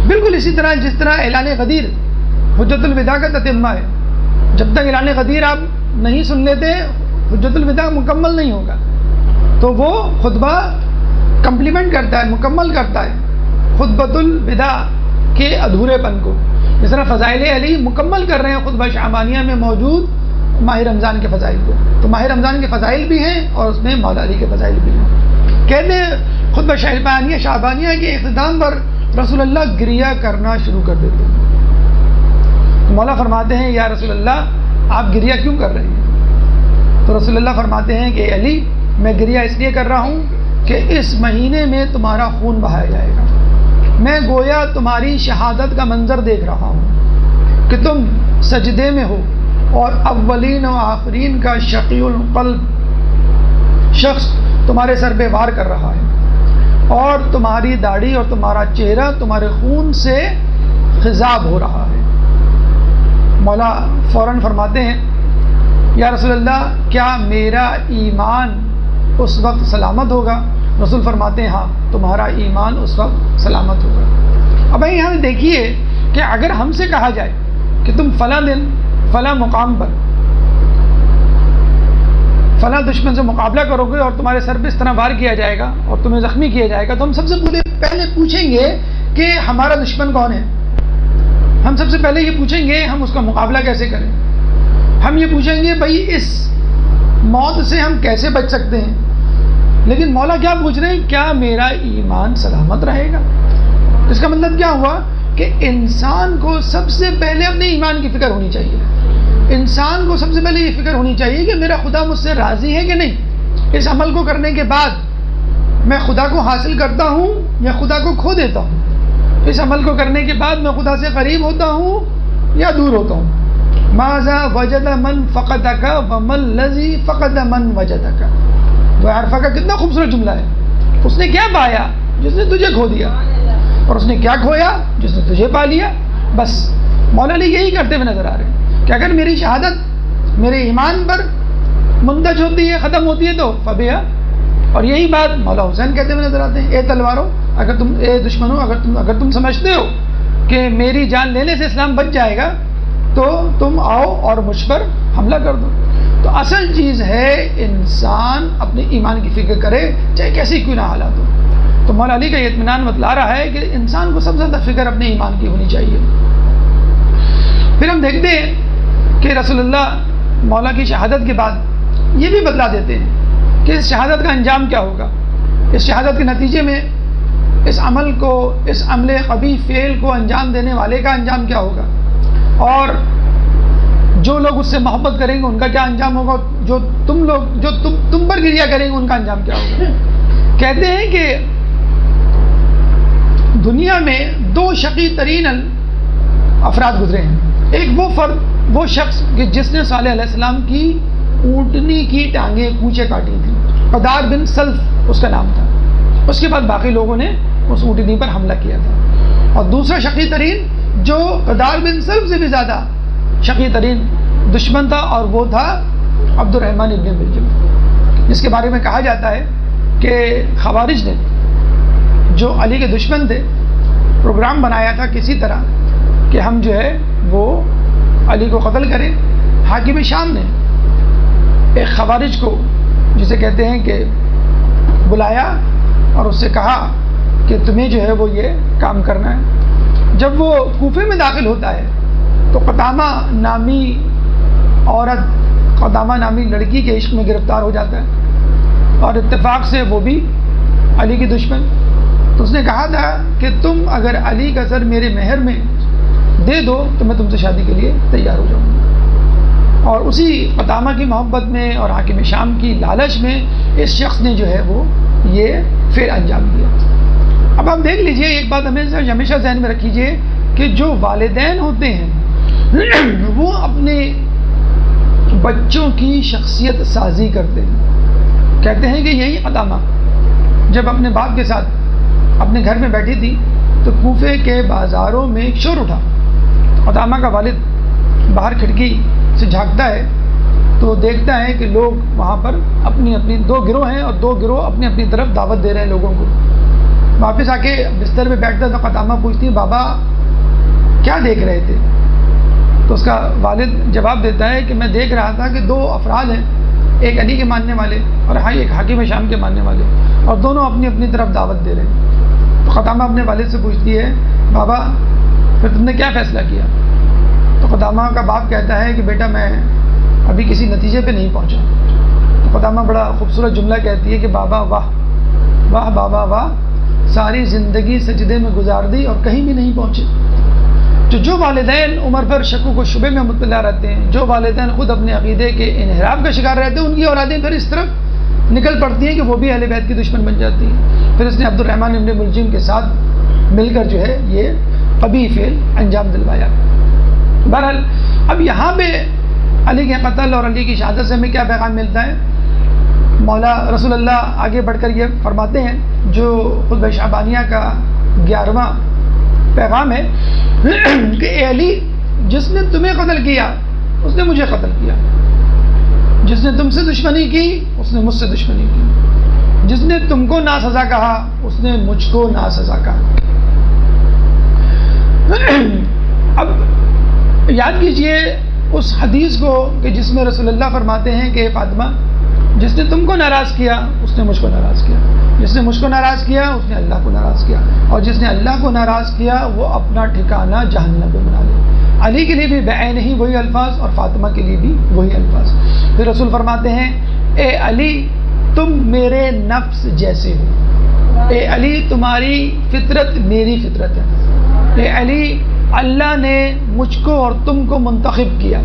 بالکل اسی طرح جس طرح اعلان غدیر حجت الوداع کا تتمہ ہے. جب تک اعلان غدیر آپ نہیں سن لیتے حجت الوداع مکمل نہیں ہوگا. تو وہ خطبہ کمپلیمنٹ کرتا ہے, مکمل کرتا ہے خطبۃ الوداع کے ادھورے پن کو. جس طرح فضائل علی مکمل کر رہے ہیں خطبہ شعبانیہ میں موجود ماہ رمضان کے فضائل کو. تو ماہ رمضان کے فضائل بھی ہیں اور اس میں مولا علی کے فضائل بھی ہیں. کہتے ہیں خطبہ شعبانیہ کے اختتام پر رسول اللہ گریہ کرنا شروع کر دیتے ہیں. تو مولا فرماتے ہیں یا رسول اللہ آپ گریہ کیوں کر رہے ہیں؟ تو رسول اللہ فرماتے ہیں کہ علی میں گریہ اس لیے کر رہا ہوں کہ اس مہینے میں تمہارا خون بہایا جائے گا. میں گویا تمہاری شہادت کا منظر دیکھ رہا ہوں کہ تم سجدے میں ہو اور اولین و آخرین کا شقی القلب شخص تمہارے سر پہ وار کر رہا ہے اور تمہاری داڑھی اور تمہارا چہرہ تمہارے خون سے خضاب ہو رہا ہے. مولا فوراً فرماتے ہیں یا رسول اللہ کیا میرا ایمان اس وقت سلامت ہوگا؟ رسول فرماتے ہیں ہاں تمہارا ایمان اس وقت سلامت ہوگا. اب یہاں دیکھیے کہ اگر ہم سے کہا جائے کہ تم فلاں دن فلاں مقام پر فلاں دشمن سے مقابلہ کرو گے اور تمہارے سر پہ اس طرح وار کیا جائے گا اور تمہیں زخمی کیا جائے گا، تو ہم سب سے پہلے پوچھیں گے کہ ہمارا دشمن کون ہے. ہم سب سے پہلے یہ پوچھیں گے ہم اس کا مقابلہ کیسے کریں. ہم یہ پوچھیں گے بھائی اس موت سے ہم کیسے بچ سکتے ہیں. لیکن مولا کیا پوچھ رہے ہیں؟ کیا میرا ایمان سلامت رہے گا؟ اس کا مطلب کیا ہوا کہ انسان کو سب سے پہلے اپنے ایمان کی فکر ہونی چاہیے. انسان کو سب سے پہلے یہ فکر ہونی چاہیے کہ میرا خدا مجھ سے راضی ہے کہ نہیں. اس عمل کو کرنے کے بعد میں خدا کو حاصل کرتا ہوں یا خدا کو کھو دیتا ہوں. اس عمل کو کرنے کے بعد میں خدا سے قریب ہوتا ہوں یا دور ہوتا ہوں. ماذا وجد من فقدک وما الذی فقد من وجدک. وہ عرفہ کا کتنا خوبصورت جملہ ہے. اس نے کیا پایا جس نے تجھے کھو دیا، اور اس نے کیا کھویا جس نے تجھے پا لیا. بس مولا علی یہی کرتے ہوئے نظر آ رہے ہیں کہ اگر میری شہادت میرے ایمان پر منتج ہوتی ہے، ختم ہوتی ہے تو فبیا. اور یہی بات مولا حسین کہتے ہوئے نظر آتے ہیں، اے تلواروں اگر تم، اے دشمنوں اگر تم سمجھتے ہو کہ میری جان لینے سے اسلام بچ جائے گا تو تم آؤ اور مجھ پر حملہ کر دو. تو اصل چیز ہے انسان اپنے ایمان کی فکر کرے چاہے کیسی کیوں نہ حالات ہو. تو مولا علی کا یہ اطمینان بتلا رہا ہے کہ انسان کو سب سے زیادہ فکر اپنے ایمان کی ہونی چاہیے. پھر ہم دیکھتے ہیں کہ رسول اللہ مولا کی شہادت کے بعد یہ بھی بتلا دیتے ہیں کہ اس شہادت کا انجام کیا ہوگا. اس شہادت کے نتیجے میں اس عمل کو، اس عمل قبیح فعل کو انجام دینے والے کا انجام کیا ہوگا، اور جو لوگ اس سے محبت کریں گے ان کا کیا انجام ہوگا، جو تم پر گریہ کریں گے ان کا انجام کیا ہوگا. کہتے ہیں کہ دنیا میں دو شقی ترین افراد گزرے ہیں. ایک وہ فرد، وہ شخص کہ جس نے صالح علیہ السلام کی اونٹنی کی ٹانگیں کوچے کاٹی تھی. قدار بن سلف اس کا نام تھا. اس کے بعد باقی لوگوں نے اس اونٹنی پر حملہ کیا تھا. اور دوسرا شقی ترین جو قدار بن سلف سے بھی زیادہ شقی ترین دشمن تھا، اور وہ تھا عبد الرحمن ابن ملجم، جس کے بارے میں کہا جاتا ہے کہ خوارج نے، جو علی کے دشمن تھے، پروگرام بنایا تھا کسی طرح کہ ہم جو ہے وہ علی کو قتل کریں. حاکم شام نے ایک خوارج کو، جسے کہتے ہیں کہ بلایا اور اس سے کہا کہ تمہیں جو ہے وہ یہ کام کرنا ہے. جب وہ کوفے میں داخل ہوتا ہے تو قدامہ نامی عورت، قدامہ نامی لڑکی کے عشق میں گرفتار ہو جاتا ہے، اور اتفاق سے وہ بھی علی کی دشمن. تو اس نے کہا تھا کہ تم اگر علی کا سر میرے مہر میں دے دو تو میں تم سے شادی کے لیے تیار ہو جاؤں گا. اور اسی قدامہ کی محبت میں اور حاکم شام کی لالچ میں اس شخص نے جو ہے وہ یہ فعل انجام دیا. اب آپ دیکھ لیجئے، ایک بات ہمیشہ ذہن میں رکھیے کہ جو والدین ہوتے ہیں وہ اپنے بچوں کی شخصیت سازی کرتے ہیں. کہتے ہیں کہ یہی قدامہ جب اپنے باپ کے ساتھ اپنے گھر میں بیٹھی تھی تو کوفے کے بازاروں میں ایک شور اٹھا. قدامہ کا والد باہر کھڑکی سے جھانکتا ہے تو دیکھتا ہے کہ لوگ وہاں پر اپنی اپنی دو گروہ ہیں اور دو گروہ اپنی اپنی طرف دعوت دے رہے ہیں لوگوں کو. واپس آ کے بستر پہ بیٹھتا تو قدامہ پوچھتی بابا کیا دیکھ رہے تھے؟ تو اس کا والد جواب دیتا ہے کہ میں دیکھ رہا تھا کہ دو افراد ہیں، ایک علی کے ماننے والے اور ایک حاکم شام کے ماننے والے، اور دونوں اپنی اپنی طرف دعوت دے رہے ہیں. تو قدامہ اپنے والد سے پوچھتی ہے بابا پھر تم نے کیا فیصلہ کیا؟ تو قدامہ کا باپ کہتا ہے کہ بیٹا میں ابھی کسی نتیجے پہ نہیں پہنچا. تو قدامہ بڑا خوبصورت جملہ کہتی ہے کہ بابا واہ واہ بابا واہ، ساری زندگی سجدے میں گزار دی اور کہیں بھی نہیں پہنچے. جو والدین عمر پر شک و شبے میں مبتلا رہتے ہیں، جو والدین خود اپنے عقیدے کے انحراف کا شکار رہتے ہیں، ان کی اولادیں پھر اس طرف نکل پڑتی ہیں کہ وہ بھی اہل بیت کی دشمن بن جاتی ہیں. پھر اس نے عبد الرحمن ابن ملجم کے ساتھ مل کر جو ہے یہ قبیح فعل انجام دلوایا. بہرحال اب یہاں پہ علی کے قتل اور علی کی شہادت سے ہمیں کیا پیغام ملتا ہے؟ مولا رسول اللہ آگے بڑھ کر یہ فرماتے ہیں، جو خطبہ شعبانیہ کا 11واں پیغام ہے کہ اے علی، جس نے تمہیں قتل کیا اس نے مجھے قتل کیا، جس نے تم سے دشمنی کی اس نے مجھ سے دشمنی کی، جس نے تم کو ناسزا کہا اس نے مجھ کو ناسزا کہا. اب یاد کیجئے اس حدیث کو کہ جس میں رسول اللہ فرماتے ہیں کہ فاطمہ، جس نے تم کو ناراض کیا اس نے مجھ کو ناراض کیا، جس نے مجھ کو ناراض کیا اس نے اللہ کو ناراض کیا، اور جس نے اللہ کو ناراض کیا وہ اپنا ٹھکانہ جہنم میں بنا لے. علی کے لیے بھی بعین ہی وہی الفاظ اور فاطمہ کے لیے بھی وہی الفاظ. پھر رسول فرماتے ہیں، اے علی تم میرے نفس جیسے ہو، اے علی تمہاری فطرت میری فطرت ہے، اے علی اللہ نے مجھ کو اور تم کو منتخب کیا،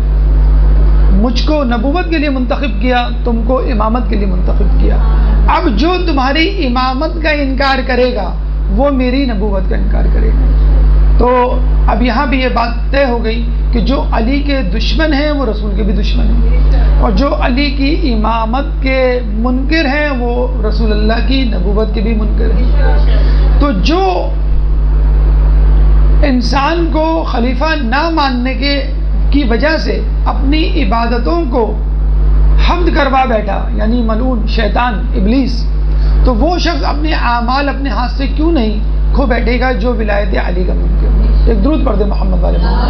مجھ کو نبوت کے لیے منتخب کیا، تم کو امامت کے لیے منتخب کیا. اب جو تمہاری امامت کا انکار کرے گا وہ میری نبوت کا انکار کرے گا. تو اب یہاں بھی یہ بات طے ہو گئی کہ جو علی کے دشمن ہیں وہ رسول کے بھی دشمن ہیں، اور جو علی کی امامت کے منکر ہیں وہ رسول اللہ کی نبوت کے بھی منکر ہیں. تو جو انسان کو خلیفہ نہ ماننے کی وجہ سے اپنی عبادتوں کو حمد کروا بیٹھا، یعنی ملعون شیطان ابلیس، تو وہ شخص اپنے اعمال اپنے ہاتھ سے کیوں نہیں کھو بیٹھے گا جو ولایت علی کا منکر. ایک درود پڑھ دے محمد والے محمد.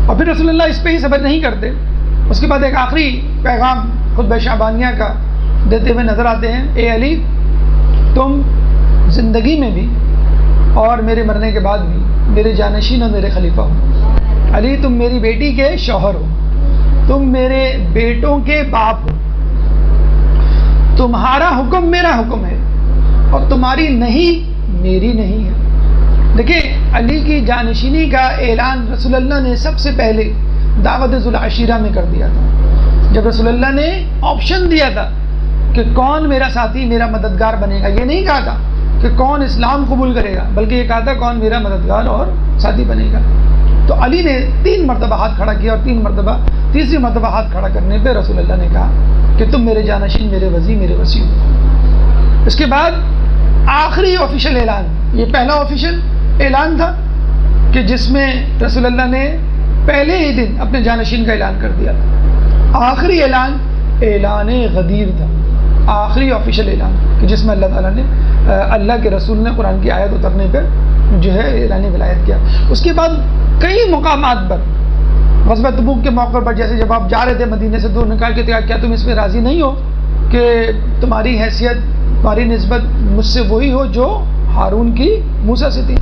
اور پھر رسول اللہ اس پہ ہی صبر نہیں کرتے، اس کے بعد ایک آخری پیغام خطبہ شعبانیہ کا دیتے ہوئے نظر آتے ہیں. اے علی تم زندگی میں بھی اور میرے مرنے کے بعد بھی میرے جانشین اور میرے خلیفہ ہو. علی تم میری بیٹی کے شوہر ہو، تم میرے بیٹوں کے باپ ہو، تمہارا حکم میرا حکم ہے اور تمہاری نہیں میری نہیں ہے. دیکھیں علی کی جانشینی کا اعلان رسول اللہ نے سب سے پہلے دعوت ذو العشیرہ میں کر دیا تھا، جب رسول اللہ نے آپشن دیا تھا کہ کون میرا ساتھی میرا مددگار بنے گا. یہ نہیں کہا تھا کہ کون اسلام قبول کرے گا، بلکہ یہ کہا تھا کون میرا مددگار اور ساتھی بنے گا. تو علی نے 3 مرتبہ ہاتھ کھڑا کیا، اور تیسری مرتبہ ہاتھ کھڑا کرنے پہ رسول اللہ نے کہا کہ تم میرے جانشین، میرے وزیر، میرے وسیع ہو. اس کے بعد آخری آفیشیل اعلان، یہ پہلا آفیشیل اعلان تھا کہ جس میں رسول اللہ نے پہلے ہی دن اپنے جانشین کا اعلان کر دیا تھا. آخری اعلان غدیر تھا، آخری آفیشیل اعلان کہ جس میں اللہ تعالیٰ نے اللہ کے رسول نے قرآن کی آیت اترنے پہ جو ہے اعلان ولایت کیا. اس کے بعد کئی مقامات پر، غزوہ تبوک کے موقع پر، جیسے جب آپ جا رہے تھے مدینے سے دور، نکال کے کیا تم اس میں راضی نہیں ہو کہ تمہاری حیثیت، تمہاری نسبت مجھ سے وہی ہو جو ہارون کی موسیٰ سے تھی.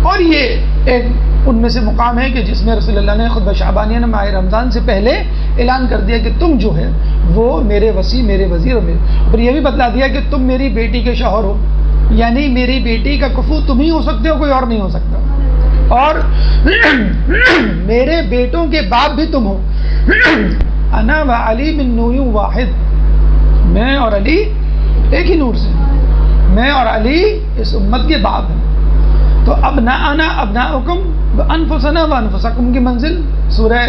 اور یہ ایک ان میں سے مقام ہے کہ جس میں رسول اللہ نے خطبہ شعبانیہ نے ماہ رمضان سے پہلے اعلان کر دیا کہ تم جو ہے وہ میرے وسیع، میرے وزیر اور اور یہ بھی بتلا دیا کہ تم میری بیٹی کے شوہر ہو، یعنی میری بیٹی کا کفو تم ہی ہو سکتے ہو، کوئی اور نہیں ہو سکتا، اور میرے بیٹوں کے باپ بھی تم ہو. انا و علی من نور واحد، میں اور علی ایک ہی نور سے، میں اور علی اس امت کے باپ ہیں. تو ابناءنا ابناؤکم وانفسنا وانفسکم کی منزل سورہ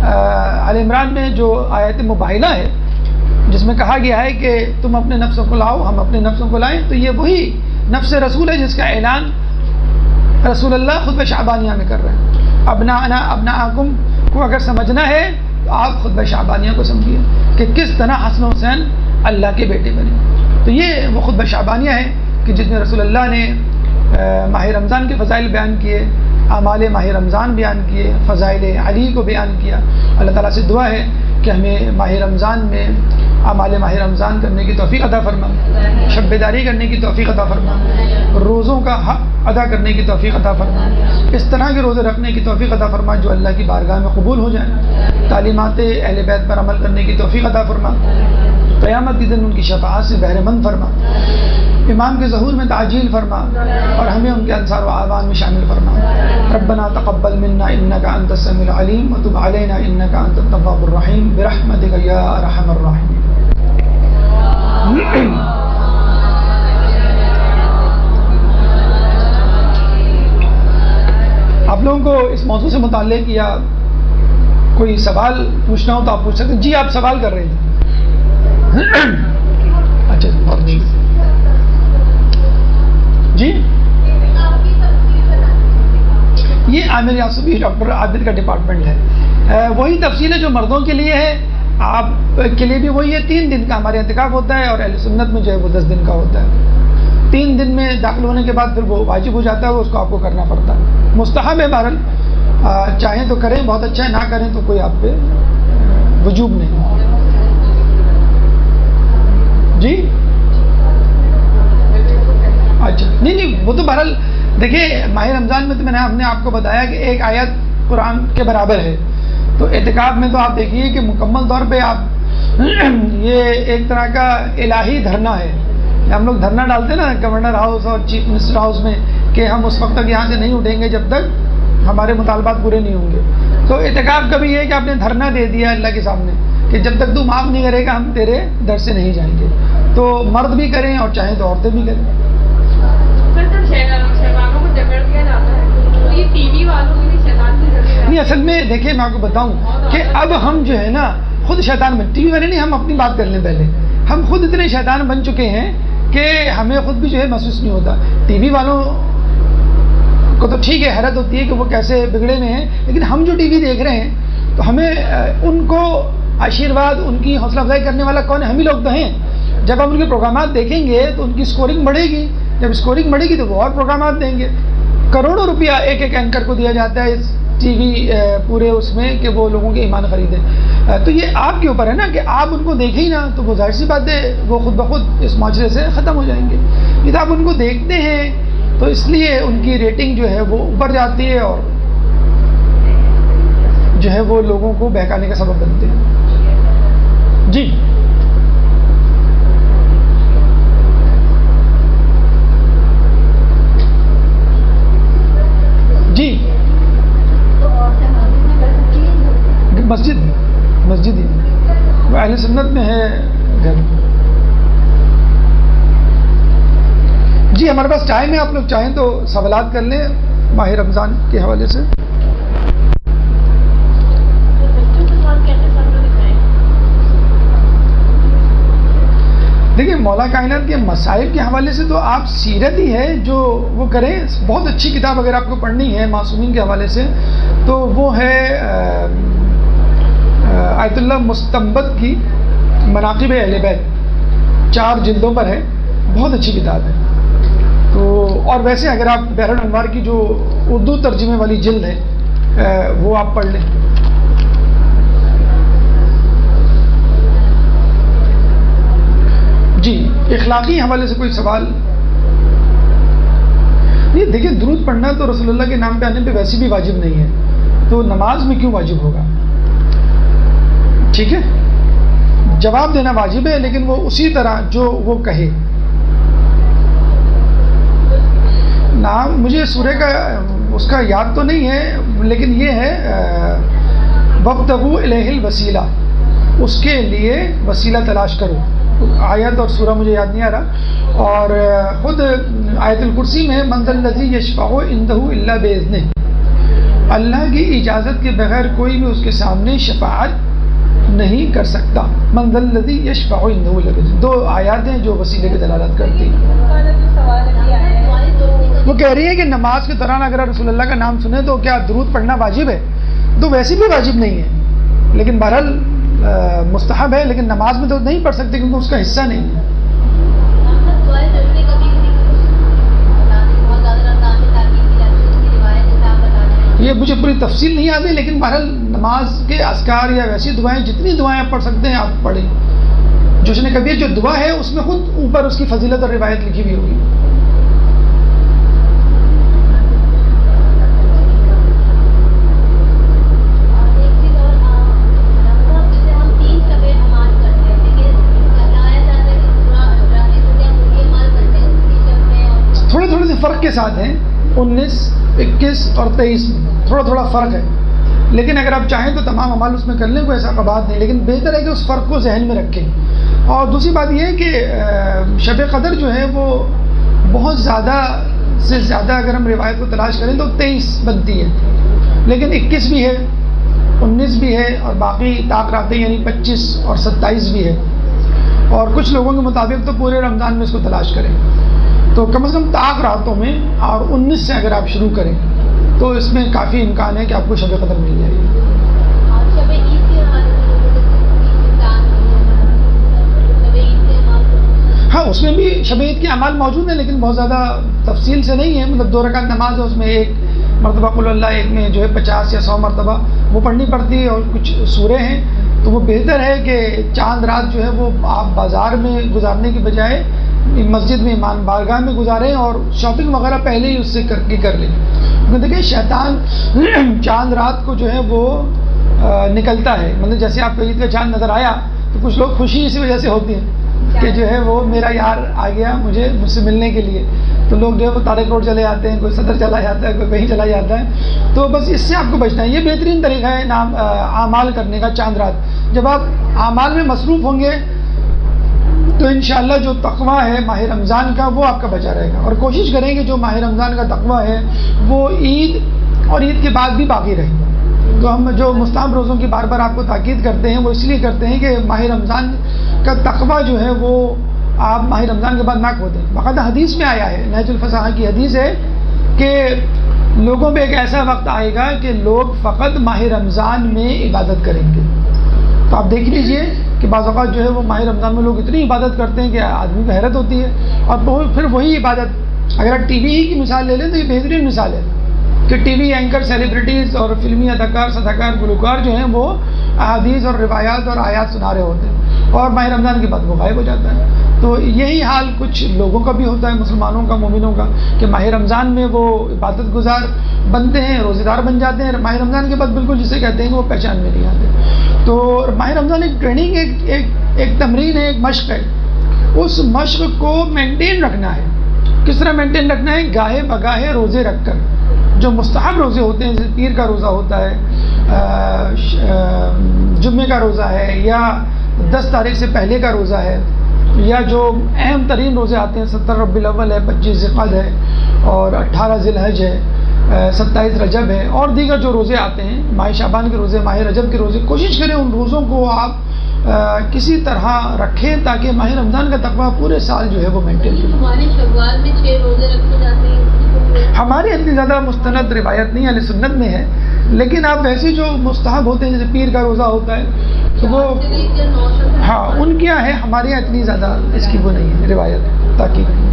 آل عمران میں جو آیت مباہلہ ہے، جس میں کہا گیا ہے کہ تم اپنے نفسوں کو لاؤ، ہم اپنے نفسوں کو لائیں، تو یہ وہی نفس رسول ہے جس کا اعلان رسول اللہ خطبہ شعبانیہ میں کر رہے ہیں. ابناءنا ابناءکم کو اگر سمجھنا ہے تو آپ خطبہ شعبانیہ کو سمجھیے کہ کس طرح حسن و حسین اللہ کے بیٹے بنے. تو یہ وہ خطبہ شعبانیہ ہے کہ جس میں رسول اللہ نے ماہ رمضان کے فضائل بیان کیے، اعمال ماہ رمضان بیان کیے، فضائل علی کو بیان کیا. اللہ تعالیٰ سے دعا ہے کہ ہمیں ماہ رمضان میں اعمال ماہ رمضان کرنے کی توفیق عطا فرما، شب بیداری کرنے کی توفیق عطا فرما، روزوں کا حق ادا کرنے کی توفیق عطا فرما، اس طرح کے روزے رکھنے کی توفیق عطا فرما جو اللہ کی بارگاہ میں قبول ہو جائیں، تعلیمات اہل بیت پر عمل کرنے کی توفیق عطا فرما، قیامت کے دن ان کی شفاعت سے بہرے مند فرما، امام کے ظہور میں تعجیل فرما اور ہمیں ان کے انصار و اعوان میں شامل فرما۔ ربنا تقبل منا انک انت السمیع العلیم وتب علینا انک انت التواب الرحیم برحمتک یا ارحم الراحمین۔ آپ لوگوں کو اس موضوع سے متعلق یا کوئی سوال پوچھنا ہو تو آپ پوچھ سکتے ہیں۔ جی آپ سوال کر رہے تھے؟ اچھا جی یہ عامر یاسوبی ڈاکٹر عابد کا ڈپارٹمنٹ ہے، وہی تفصیل ہے جو مردوں کے لیے ہے، آپ کے لیے بھی وہی ہے۔ 3 دن کا ہمارے اعتکاف ہوتا ہے اور اہل سنت میں جو ہے وہ 10 دن کا ہوتا ہے۔ 3 دن میں داخل ہونے کے بعد پھر وہ واجب ہو جاتا ہے، اس کو آپ کو کرنا پڑتا ہے، مستحب ہے بہرحال، چاہیں تو کریں بہت اچھا ہے، نہ کریں تو کوئی آپ پہ وجوب نہیں۔ جی اچھا نہیں وہ تو بہرحال دیکھیے ماہ رمضان میں تو ہم نے آپ کو بتایا کہ ایک آیت قرآن کے برابر ہے، تو اعتکاف میں تو آپ دیکھیے کہ مکمل طور پہ آپ یہ ایک طرح کا الہی دھرنا ہے، ہم لوگ دھرنا ڈالتے ہیں نا گورنر ہاؤس اور چیف منسٹر ہاؤس میں کہ ہم اس وقت تک یہاں سے نہیں اٹھیں گے جب تک ہمارے مطالبات پورے نہیں ہوں گے، تو اعتکاف کا بھی یہ ہے کہ آپ نے دھرنا دے دیا اللہ کے سامنے کہ جب تک تو معاف نہیں کرے گا ہم تیرے در سے نہیں جائیں گے، تو مرد بھی کریں اور چاہیں تو عورتیں بھی کریں۔ نہیں اصل میں دیکھیں میں آپ کو بتاؤں کہ اب ہم جو ہے نا خود شیطان بن، ٹی وی والے نہیں، ہم اپنی بات کر لیں پہلے، ہم خود اتنے شیطان بن چکے ہیں کہ ہمیں خود بھی جو ہے محسوس نہیں ہوتا۔ ٹی وی والوں کو تو ٹھیک ہے حیرت ہوتی ہے کہ وہ کیسے بگڑے میں ہیں، لیکن ہم جو ٹی وی دیکھ رہے ہیں تو ہمیں ان کو آشیرواد ان کی حوصلہ افزائی کرنے والا کون ہے؟ ہم ہی لوگ تو ہیں۔ جب ہم ان کے پروگرامات دیکھیں گے تو ان کی اسکورنگ بڑھے گی، جب اسکورنگ بڑھے گی تو وہ اور پروگرامات دیں گے، کروڑوں روپیہ ایک ایک اینکر کو دیا جاتا ہے اس ٹی وی پورے اس میں کہ وہ لوگوں کے ایمان خریدیں، تو یہ آپ کے اوپر ہے نا کہ آپ ان کو دیکھیں ہی نا تو وہ ظاہر سی بات ہے وہ خود بخود اس معاشرے سے ختم ہو جائیں گے۔ یہ آپ ان کو دیکھتے ہیں تو اس لیے ان کی ریٹنگ جو ہے وہ اوپر جاتی ہے اور جو ہے وہ لوگوں کو بہکانے کا سبب بنتے ہیں۔ جی جی مسجد ہی وہ اہل سنت میں ہے گھر۔ جی ہمارے پاس ٹائم ہے، آپ لوگ چاہیں تو سوالات کر لیں ماہ رمضان کے حوالے سے۔ دیکھیے مولا کائنات کے مسائل کے حوالے سے تو آپ سیرت ہی ہے جو وہ کریں، بہت اچھی کتاب اگر آپ کو پڑھنی ہے معصومین کے حوالے سے تو وہ ہے آیت اللہ مستنبط کی مناقب اہل بیت، 4 جلدوں پر ہے، بہت اچھی کتاب ہے۔ تو اور ویسے اگر آپ بحر الانوار کی جو اردو ترجمے والی جلد ہے وہ آپ پڑھ لیں۔ جی اخلاقی حوالے سے کوئی سوال نہیں؟ دیکھیے درود پڑھنا تو رسول اللہ کے نام پہ آنے پہ ویسے بھی واجب نہیں ہے، تو نماز میں کیوں واجب ہوگا؟ ٹھیک ہے جواب دینا واجب ہے لیکن وہ اسی طرح جو وہ کہے۔ نام مجھے سورہ کا اس کا یاد تو نہیں ہے لیکن یہ ہے وابتغوا الیہ الوسیلہ، اس کے لیے وسیلہ تلاش کرو، آیت اور سورہ مجھے یاد نہیں آ رہا، اور خود آیت الکرسی میں من ذا الذی یشفع عنده الا باذنہ، اللہ کی اجازت کے بغیر کوئی بھی اس کے سامنے شفاعت نہیں کر سکتا۔ من ذا الذی یشفع عنده الا باذنہ، 2 آیات ہیں جو وسیلے کی دلالت کرتی ہیں۔ وہ کہہ رہی ہے کہ نماز کے دوران اگر رسول اللہ کا نام سنیں تو کیا درود پڑھنا واجب ہے؟ تو ویسے بھی واجب نہیں ہے لیکن بہرحال مستحب ہے، لیکن نماز میں تو نہیں پڑھ سکتے کیونکہ اس کا حصہ نہیں ہے۔ یہ مجھے پوری تفصیل نہیں یاد ہے لیکن بہرحال نماز کے اذکار یا ویسی دعائیں، جتنی دعائیں آپ پڑھ سکتے ہیں آپ پڑھیں. جشن کبیر جو دعا ہے اس میں خود اوپر اس کی فضیلت اور روایت لکھی ہوئی ہوگی. تھوڑے تھوڑے سے فرق کے ساتھ ہیں. 19, 21 اور 23 میں تھوڑا تھوڑا فرق ہے، لیکن اگر آپ چاہیں تو تمام اعمال اس میں کر لیں، کوئی ایسا بات نہیں، لیکن بہتر ہے کہ اس فرق کو ذہن میں رکھیں. اور دوسری بات یہ ہے کہ شب قدر جو ہے وہ بہت زیادہ سے زیادہ اگر ہم روایت کو تلاش کریں تو 23 بنتی ہے، لیکن 21 بھی ہے، 19 بھی ہے، اور باقی طاق راتیں یعنی 25 اور 27 بھی ہے. اور کچھ لوگوں کے مطابق تو پورے رمضان میں اس کو تلاش کریں، تو کم از کم طاق راتوں میں اور 19 سے اگر آپ شروع کریں تو اس میں کافی امکان ہے کہ آپ کو شب قدر مل جائے گی. ہاں اس میں بھی شب عید کے اعمال موجود ہیں، لیکن بہت زیادہ تفصیل سے نہیں ہے. مطلب 2 رکعت نماز ہے، اس میں ایک مرتبہ قل اللہ، ایک میں جو ہے 50 یا 100 مرتبہ وہ پڑھنی پڑتی ہے، اور کچھ سورے ہیں. تو وہ بہتر ہے کہ چاند رات جو ہے وہ آپ بازار میں گزارنے کے بجائے مسجد میں ایمان بارگاہ میں گزاریں، اور شاپنگ وغیرہ پہلے ہی اس سے کر لیں. دیکھیں شیطان چاند رات کو جو ہے وہ نکلتا ہے. مطلب جیسے آپ کو عید کا چاند نظر آیا تو کچھ لوگ خوشی اسی وجہ سے ہوتی ہے کہ جو ہے وہ میرا یار آ گیا مجھ سے ملنے کے لیے، تو لوگ جو ہے وہ تارک روڈ چلے جاتے ہیں، کوئی صدر چلا جاتا ہے، کوئی کہیں چلا جاتا ہے. تو بس اس سے آپ کو بچنا ہے. یہ بہترین طریقہ ہے اعمال کرنے کا چاند رات. جب آپ اعمال میں مصروف ہوں گے تو انشاءاللہ جو تقویٰ ہے ماہ رمضان کا وہ آپ کا بچا رہے گا. اور کوشش کریں کہ جو ماہ رمضان کا تقویٰ ہے وہ عید اور عید کے بعد بھی باقی رہے. تو ہم جو مستحب روزوں کی بار بار آپ کو تاکید کرتے ہیں وہ اس لیے کرتے ہیں کہ ماہ رمضان کا تقویٰ جو ہے وہ آپ ماہ رمضان کے بعد نہ کھو دیں. باقاعدہ حدیث میں آیا ہے، نہج الفصاحہ کی حدیث ہے کہ لوگوں میں ایک ایسا وقت آئے گا کہ لوگ فقط ماہ رمضان میں عبادت کریں گے. تو آپ دیکھ لیجئے کہ بعض اوقات جو ہے وہ ماہ رمضان میں لوگ اتنی عبادت کرتے ہیں کہ آدمی کو حیرت ہوتی ہے. اور پھر وہی عبادت اگر آپ ٹی وی ہی کی مثال لے لیں تو یہ بہترین مثال ہے کہ ٹی وی اینکر سیلیبریٹیز اور فلمی اداکار، صداکار، گلوکار جو ہیں وہ احادیث اور روایات اور آیات سنا رہے ہوتے ہیں، اور ماہ رمضان کے بعد وہ غائب ہو جاتا ہے. تو یہی حال کچھ لوگوں کا بھی ہوتا ہے، مسلمانوں کا، مومنوں کا، کہ ماہ رمضان میں وہ عبادت گزار بنتے ہیں، روزے دار بن جاتے ہیں، ماہ رمضان کے بعد بالکل جسے کہتے ہیں کہ وہ پہچان میں نہیں آتے. تو ماہ رمضان ایک ٹریننگ، ایک تمرین ہے، ایک مشق ہے. اس مشق کو مینٹین رکھنا ہے. کس طرح مینٹین رکھنا ہے؟ گاہے بگاہے روزے رکھ کر. جو مستحب روزے ہوتے ہیں جیسے پیر کا روزہ ہوتا ہے، جمعے کا روزہ ہے، یا 10 تاریخ سے پہلے کا روزہ ہے، یا جو اہم ترین روزے آتے ہیں 17 ربیع الاول ہے، 25 ذوالقعدہ ہے، اور 18 ذی الحج ہے، 27 رجب ہے، اور دیگر جو روزے آتے ہیں، ماہ شعبان کے روزے، ماہ رجب کے روزے. کوشش کریں ان روزوں کو آپ کسی طرح رکھیں تاکہ ماہ رمضان کا تقویٰ پورے سال جو ہے وہ مینٹین کریں. ہمارے شوال میں 6 روزے رکھے جاتے ہیں. ہمارے اتنی زیادہ مستند روایت نہیں اہل سنت میں ہے، لیکن آپ ویسے جو مستحب ہوتے ہیں جیسے پیر کا روزہ ہوتا ہے تو وہ ہاں ان کیا ہے، ہمارے یہاں اتنی زیادہ اس کی وہ نہیں ہے روایت تاکید نہیں.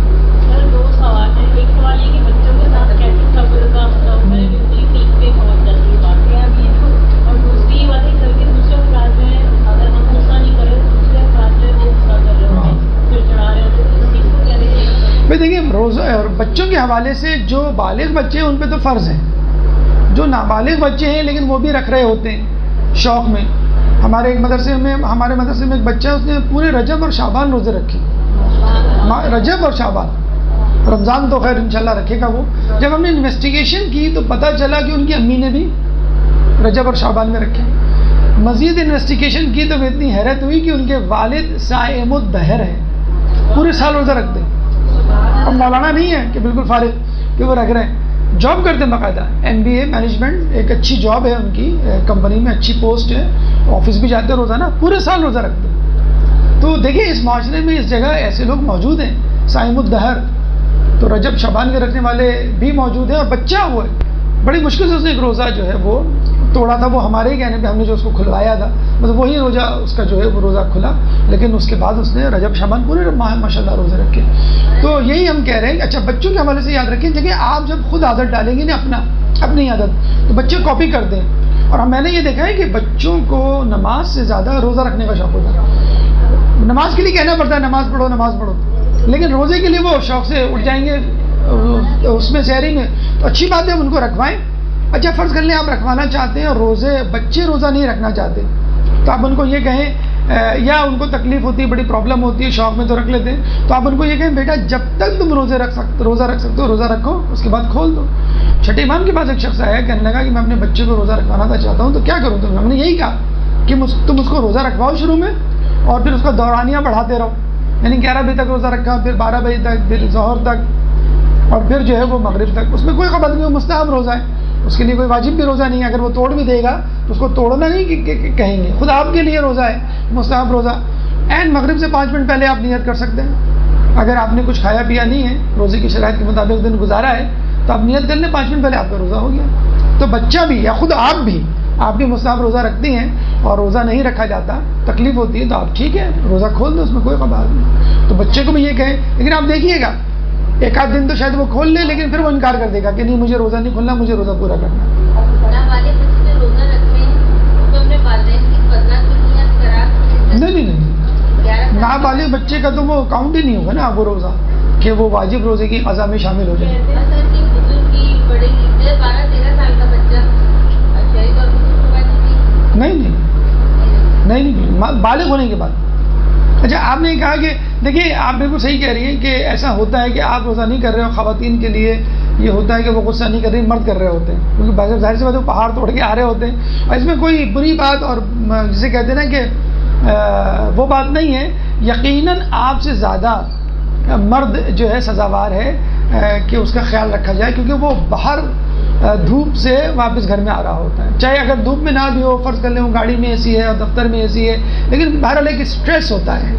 2 سوال ہیں. ایک سوال یہ کہ بچوں کے ساتھ کیسے صبر کا بالکل پیک پہ پہنچ جاتی ہے واقعہ بھی ہے، اور دوسری بات ہے کر کے دوسرے افراد میں اگر ہم غصہ نہیں کریں تو دوسرے افراد میں وہ غصہ کر رہے ہوتے ہیں، پھر چڑھا رہے ہوتے ہیں. اس چیز کو کیا دیکھیں؟ بھائی دیکھیے، روزہ اور بچوں کے حوالے سے جو بالغ بچے ہیں ان پہ تو فرض ہے. جو نابالغ بچے ہیں لیکن وہ بھی رکھ رہے ہوتے ہیں شوق میں. ہمارے مدرسے میں ایک بچہ ہے، اس نے پورے رجب اور شعبان روزے رکھے. رجب اور شعبان، رمضان تو خیر انشاءاللہ رکھے گا وہ. جب ہم نے انویسٹیگیشن کی تو پتہ چلا کہ ان کی امی نے بھی رجب اور شعبان میں رکھے. مزید انویسٹیگیشن کی تو اتنی حیرت ہوئی کہ ان کے والد صائم الدہر ہیں، پورے سال روزہ رکھتے ہیں. اور مولانا نہیں ہے کہ بالکل فارغ کہ وہ رکھ رہے ہیں، جاب کرتے ہیں باقاعدہ، MBA مینجمنٹ، ایک اچھی جاب ہے ان کی، کمپنی میں اچھی پوسٹ ہے، آفس بھی جاتے ہیں روزانہ، پورے سال روزہ رکھتے ہیں. تو دیکھیں اس معاشرے میں اس جگہ ایسے لوگ موجود ہیں صائم الدہر. تو رجب شعبان کے رکھنے والے بھی موجود ہیں، اور بچہ وہ ہے بڑی مشکل سے اس نے ایک روزہ جو ہے وہ توڑا تھا. وہ ہمارے ہی کہنے پہ ہم نے جو اس کو کھلوایا تھا، مطلب وہی روزہ اس کا جو ہے وہ روزہ کھلا، لیکن اس کے بعد اس نے رجب شعبان پورے ماہ ماشاءاللہ روزے رکھے. تو یہی ہم کہہ رہے ہیں کہ اچھا بچوں کے حوالے سے یاد رکھیں. دیکھیں آپ جب خود عادت ڈالیں گے نا اپنی عادت، تو بچے کاپی کرتے ہیں. اور میں نے یہ دیکھا ہے کہ بچوں کو نماز سے زیادہ روزہ رکھنے کا شوق ہوتا ہے. نماز کے لیے کہنا پڑتا ہے نماز پڑھو نماز پڑھو، لیکن روزے کے لیے وہ شوق سے اٹھ جائیں گے اس میں سحری میں. تو اچھی بات ہے ان کو رکھوائیں. اچھا فرض کر لیں آپ رکھوانا چاہتے ہیں اور بچے روزہ نہیں رکھنا چاہتے، تو آپ ان کو یہ کہیں یا ان کو تکلیف ہوتی ہے، بڑی پرابلم ہوتی ہے، شوق میں تو رکھ لیتے ہیں، تو آپ ان کو یہ کہیں بیٹا جب تک تم روزہ رکھ سکتے ہو روزہ رکھو، اس کے بعد کھول دو. چھٹے امام کے پاس ایک شخص آیا کہنے لگا کہ میں اپنے بچے کو روزہ رکھوانا تھا چاہتا ہوں تو کیا کروں. تو ہم نے یہی کہا کہ تم اس کو روزہ رکھواؤ شروع میں اور پھر اس کا دورانیہ بڑھاتے رہو، یعنی 11 بجے تک روزہ رکھا، پھر 12 بجے تک، پھر ظہر تک، اور پھر جو ہے وہ مغرب تک. اس میں کوئی خبر نہیں، وہ مستحب روزہ ہے، اس کے لیے کوئی واجب بھی روزہ نہیں ہے. اگر وہ توڑ بھی دے گا تو اس کو توڑنا نہیں کہیں گے، خود آپ کے لیے روزہ ہے مستحب روزہ. این مغرب سے 5 منٹ پہلے آپ نیت کر سکتے ہیں. اگر آپ نے کچھ کھایا پیا نہیں ہے، روزے کی شرائط کے مطابق دن گزارا ہے، تو آپ نیت کر لیں، 5 منٹ پہلے آپ کا روزہ ہو گیا. تو بچہ بھی یا خود آپ بھی مستحب روزہ رکھتی ہیں اور روزہ نہیں رکھا جاتا، تکلیف ہوتی ہے، تو آپ ٹھیک ہے روزہ کھول دو، اس میں کوئی خبر نہیں. تو بچے کو بھی یہ کہیں، لیکن آپ دیکھیے گا ایک آدھ دن تو شاید وہ کھول لے، لیکن پھر وہ انکار کر دے گا کہ نہیں مجھے روزہ نہیں کھولنا، مجھے روزہ پورا کرنا. نہیں نابالغ بچے کا تو وہ کاؤنٹ ہی نہیں ہوگا نا وہ روزہ کہ وہ واجب روزے کی قضا میں شامل ہو جائے. نہیں بالغ ہونے کے بعد. اچھا آپ نے کہا کہ دیکھیے آپ بالکل صحیح کہہ رہی ہیں کہ ایسا ہوتا ہے کہ آپ روزہ نہیں کر رہے ہو، خواتین کے لیے یہ ہوتا ہے کہ وہ غصہ نہیں کر رہی، مرد کر رہے ہوتے ہیں، کیونکہ ظاہر سی بات ہے وہ پہاڑ توڑ کے آ رہے ہوتے ہیں، اور اس میں کوئی بری بات اور جسے کہتے ہیں نا کہ وہ بات نہیں ہے. یقیناً آپ سے زیادہ مرد جو ہے سزاوار ہے کہ اس کا خیال رکھا جائے، کیونکہ وہ باہر دھوپ سے واپس گھر میں آ رہا ہوتا ہے. چاہے اگر دھوپ میں نہ بھی ہو، فرض کر لیں وہ گاڑی میں اے سی ہے اور دفتر میں اے سی ہے، لیکن بہرحال ایک اسٹریس ہوتا ہے.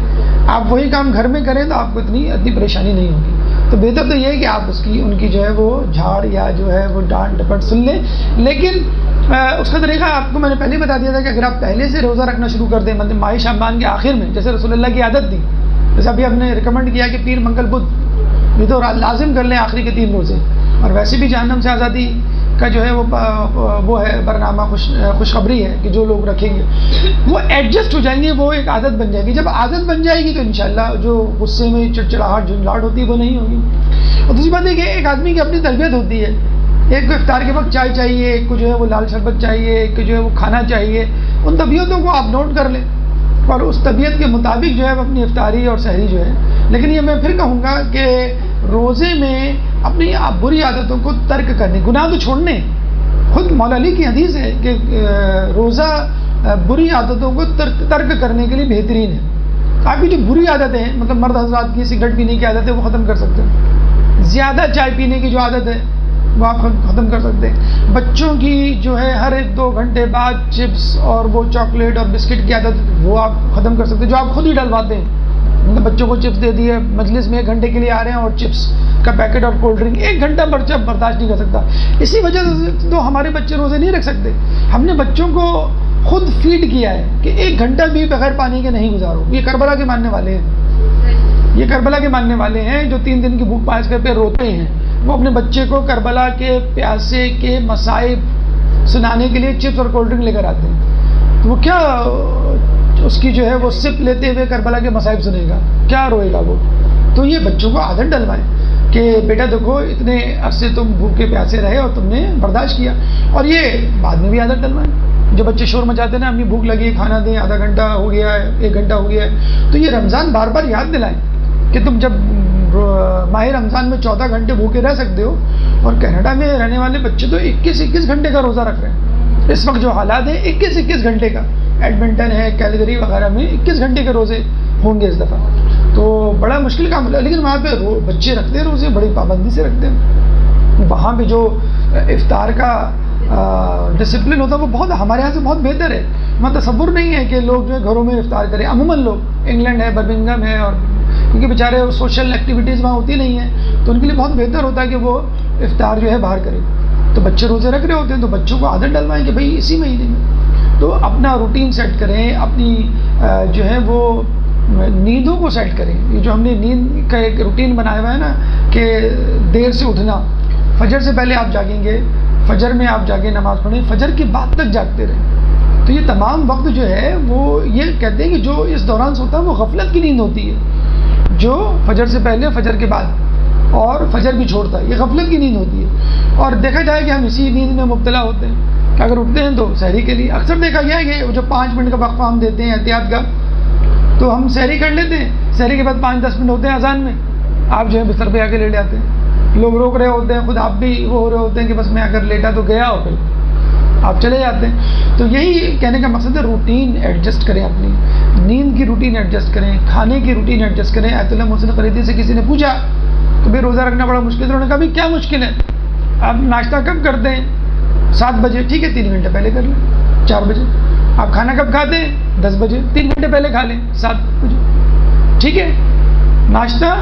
آپ وہی کام گھر میں کریں تو آپ کو اتنی پریشانی نہیں ہوگی. تو بہتر تو یہ ہے کہ آپ ان کی جو ہے وہ جھاڑ یا جو ہے وہ ڈانٹ ڈپٹ سن لیں. لیکن اس کا طریقہ آپ کو میں نے پہلے بتا دیا تھا کہ اگر آپ پہلے سے روزہ رکھنا شروع کر دیں، مطلب ماہ شعبان کے آخر میں، جیسے رسول اللہ کی عادت تھی، جیسے ابھی ہم نے ریکمنڈ کیا کہ پیر منگل بدھ یہ تو لازم کر لیں آخری کے 3 روزے. اور ویسے بھی جہنم سے آزادی کا جو ہے وہ ہے برنامہ، خوشخبری ہے کہ جو لوگ رکھیں گے وہ ایڈجسٹ ہو جائیں گے، وہ ایک عادت بن جائے گی. جب عادت بن جائے گی تو انشاءاللہ جو غصے میں چڑچڑاہٹ جھنجھلاہٹ ہوتی ہے وہ نہیں ہوگی. اور دوسری بات ہے کہ ایک آدمی کی اپنی تربیت ہوتی ہے، ایک کو افطار کے وقت چائے چاہیے، ایک کو جو ہے وہ لال شربت چاہیے، ایک کو جو ہے وہ کھانا چاہیے. ان طبیعتوں کو آپ نوٹ کر لیں اور اس طبیعت کے مطابق جو ہے اپنی افطاری اور سحری جو ہے. لیکن یہ میں پھر کہوں گا کہ روزے میں اپنی بری عادتوں کو ترک کرنے، گناہ تو چھوڑنے. خود مولا علی کی حدیث ہے کہ روزہ بری عادتوں کو ترک کرنے کے لیے بہترین ہے. آپ کی جو بری عادتیں ہیں، مطلب مرد حضرات کی سگریٹ پینے کی عادت ہے وہ ختم کر سکتے ہیں، زیادہ چائے پینے کی جو عادت ہے وہ آپ ختم کر سکتے ہیں. بچوں کی جو ہے ہر 1-2 گھنٹے بعد چپس اور وہ چاکلیٹ اور بسکٹ کی عادت وہ آپ ختم کر سکتے ہیں، جو آپ خود ہی ڈلواتے ہیں. مطلب بچوں کو چپس دے دیے، مجلس میں 1 گھنٹے کے لیے آ رہے ہیں اور چپس کا پیکٹ اور کولڈ ڈرنک 1 گھنٹہ بچہ برداشت نہیں کر سکتا. اسی وجہ سے تو ہمارے بچے روزے نہیں رکھ سکتے. ہم نے بچوں کو خود فیڈ کیا ہے کہ 1 گھنٹہ بھی بغیر پانی کے نہیں گزارو. یہ کربلا کے ماننے والے ہیں، یہ کربلا کے ماننے والے ہیں جو 3 دن کی بھوک پاس کر کے روتے ہیں. وہ اپنے بچے کو کربلا کے پیاسے کے مصائب سنانے کے لیے چپس اور کولڈ ڈرنک لے کر آتے ہیں. تو وہ کیا اس کی جو ہے وہ سپ لیتے ہوئے کربلا کے مصائب سنے گا، کیا روئے گا وہ. تو یہ بچوں کو عادت ڈلوائیں کہ بیٹا دیکھو اتنے عرصے تم بھوکے پیاسے رہے اور تم نے برداشت کیا. اور یہ بعد میں بھی عادت ڈلوائیں. جو بچے شور مچاتے ہیں نا، امی بھوک لگی کھانا دیں، آدھا گھنٹہ ہو گیا ہے، 1 گھنٹہ ہو گیا ہے، تو یہ رمضان بار بار یاد دلائیں کہ تم جب ماہ رمضان میں 14 گھنٹے بھوکے رہ سکتے ہو، اور کینیڈا میں رہنے والے بچے تو 21 گھنٹے کا روزہ رکھ رہے ہیں. اس وقت جو حالات ہیں 21 گھنٹے کا، ایڈمنٹن ہے، کیلگری وغیرہ میں 21 گھنٹے کے روزے ہوں گے اس دفعہ. تو بڑا مشکل کام ہے، لیکن وہاں پہ بچے رکھتے ہیں روزے، بڑی پابندی سے رکھتے ہیں. وہاں پہ جو افطار کا ڈسپلن ہوتا ہے وہ بہت ہمارے یہاں سے بہت بہتر ہے. وہاں تصور نہیں ہے کہ لوگ جو ہے گھروں میں افطار کریں. عموماً لوگ انگلینڈ ہے، برمنگھم ہے، اور کیونکہ بیچارے سوشل ایکٹیویٹیز وہاں ہوتی نہیں ہیں تو ان کے لیے بہت بہتر ہوتا ہے کہ وہ افطار جو ہے باہر کریں. تو بچے روزے رکھ رہے ہوتے ہیں تو بچوں کو عادت ڈلوائیں کہ بھائی اسی مہینے میں تو اپنا روٹین سیٹ کریں، اپنی جو ہے وہ نیندوں کو سیٹ کریں. یہ جو ہم نے نیند کا ایک روٹین بنایا ہوا ہے نا کہ دیر سے اٹھنا، فجر سے پہلے آپ جاگیں گے، فجر میں آپ جاگے نماز پڑھیں، فجر کے بعد تک جاگتے رہیں. تو یہ تمام وقت جو ہے وہ یہ کہتے ہیں کہ جو اس دوران سوتا ہے وہ غفلت کی نیند ہوتی ہے، جو فجر سے پہلے، فجر کے بعد اور فجر بھی چھوڑتا ہے، یہ غفلت کی نیند ہوتی ہے. اور دیکھا جائے کہ ہم اسی نیند میں مبتلا ہوتے ہیں کہ اگر اٹھتے ہیں تو سحری کے لیے اکثر دیکھا گیا ہے کہ جو 5 منٹ کا وقفہ ہم دیتے ہیں احتیاط کا، تو ہم سحری کر لیتے ہیں، سحری کے بعد 5-10 منٹ ہوتے ہیں اذان میں، آپ جو ہے بستر پہ آ کے لیٹ جاتے ہیں. لوگ روک رہے ہوتے ہیں، خود آپ بھی وہ ہو رہے ہوتے ہیں کہ بس میں اگر لیٹا تو گیا، اور پھر آپ چلے جاتے ہیں. تو یہی کہنے کا مقصد ہے روٹین ایڈجسٹ کریں، اپنی نیند کی روٹین ایڈجسٹ کریں، کھانے کی روٹین ایڈجسٹ کریں. آیت اللہ محسن قریضی سے کسی نے پوچھا کہ بھائی روزہ رکھنا بڑا مشکل ہے، انہوں نے کہا کیا مشکل ہے، آپ ناشتہ کب کرتے ہیں؟ 7 بجے. ٹھیک ہے 3 گھنٹے پہلے کر لیں 4 بجے. آپ کھانا کب کھاتے ہیں؟ 10 بجے. 3 گھنٹے پہلے کھا لیں 7 بجے. ٹھیک ہے، ناشتہ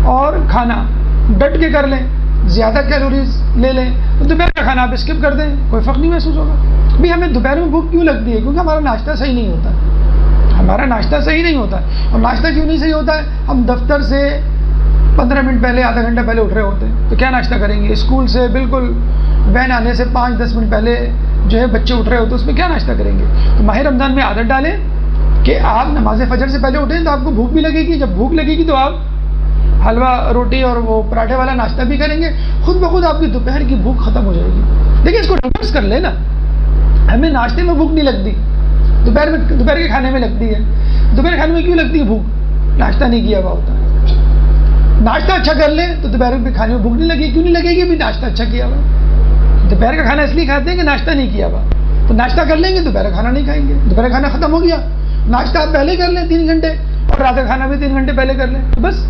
اور کھانا ڈٹ کے کر لیں، زیادہ کیلوریز لے لیں. تو دوپہر کا کھانا آپ اسکپ کر دیں، کوئی فرق نہیں محسوس ہوگا. بھی ہمیں دوپہر میں بھوک کیوں لگتی ہے؟ کیونکہ ہمارا ناشتہ صحیح نہیں ہوتا، ہمارا ناشتہ صحیح نہیں ہوتا. اور ناشتہ کیوں نہیں صحیح ہوتا ہے؟ ہم دفتر سے 15 منٹ پہلے، آدھا گھنٹہ پہلے اٹھ رہے ہوتے ہیں، تو کیا ناشتہ کریں گے؟ اسکول سے بالکل وین آنے سے 5-10 منٹ پہلے جو ہے بچے اٹھ رہے ہوتے ہیں، اس میں کیا ناشتہ کریں گے؟ تو ماہ رمضان میں عادت ڈالیں کہ آپ نماز فجر سے پہلے اٹھیں تو آپ کو بھوک بھی لگے گی. جب بھوک لگے گی تو آپ حلوہ روٹی اور وہ پراٹھے والا ناشتہ بھی کریں گے، خود بخود آپ کی دوپہر کی بھوک ختم ہو جائے گی. دیکھیں اس کو ریورس کر لینا، ہمیں ناشتے میں بھوک نہیں لگتی، دوپہر کے کھانے میں لگتی ہے. دوپہر کے کھانے میں کیوں لگتی ہے بھوک؟ ناشتہ نہیں کیا ہوا ہوتا ہے. ناشتہ اچھا کر لیں تو دوپہر کے کھانے میں بھوک نہیں لگے. کیوں نہیں لگے گی؟ بھی ناشتہ اچھا کیا ہوا. دوپہر کا کھانا اس لیے کھاتے ہیں کہ ناشتہ نہیں کیا ہوا، تو ناشتہ کر لیں گے دوپہر کا کھانا نہیں کھائیں گے. دوپہر کا کھانا ختم ہو گیا، ناشتہ آپ پہلے کر لیں 3 گھنٹے، اور رات کا کھانا بھی 3 گھنٹے پہلے کر لیں. تو بس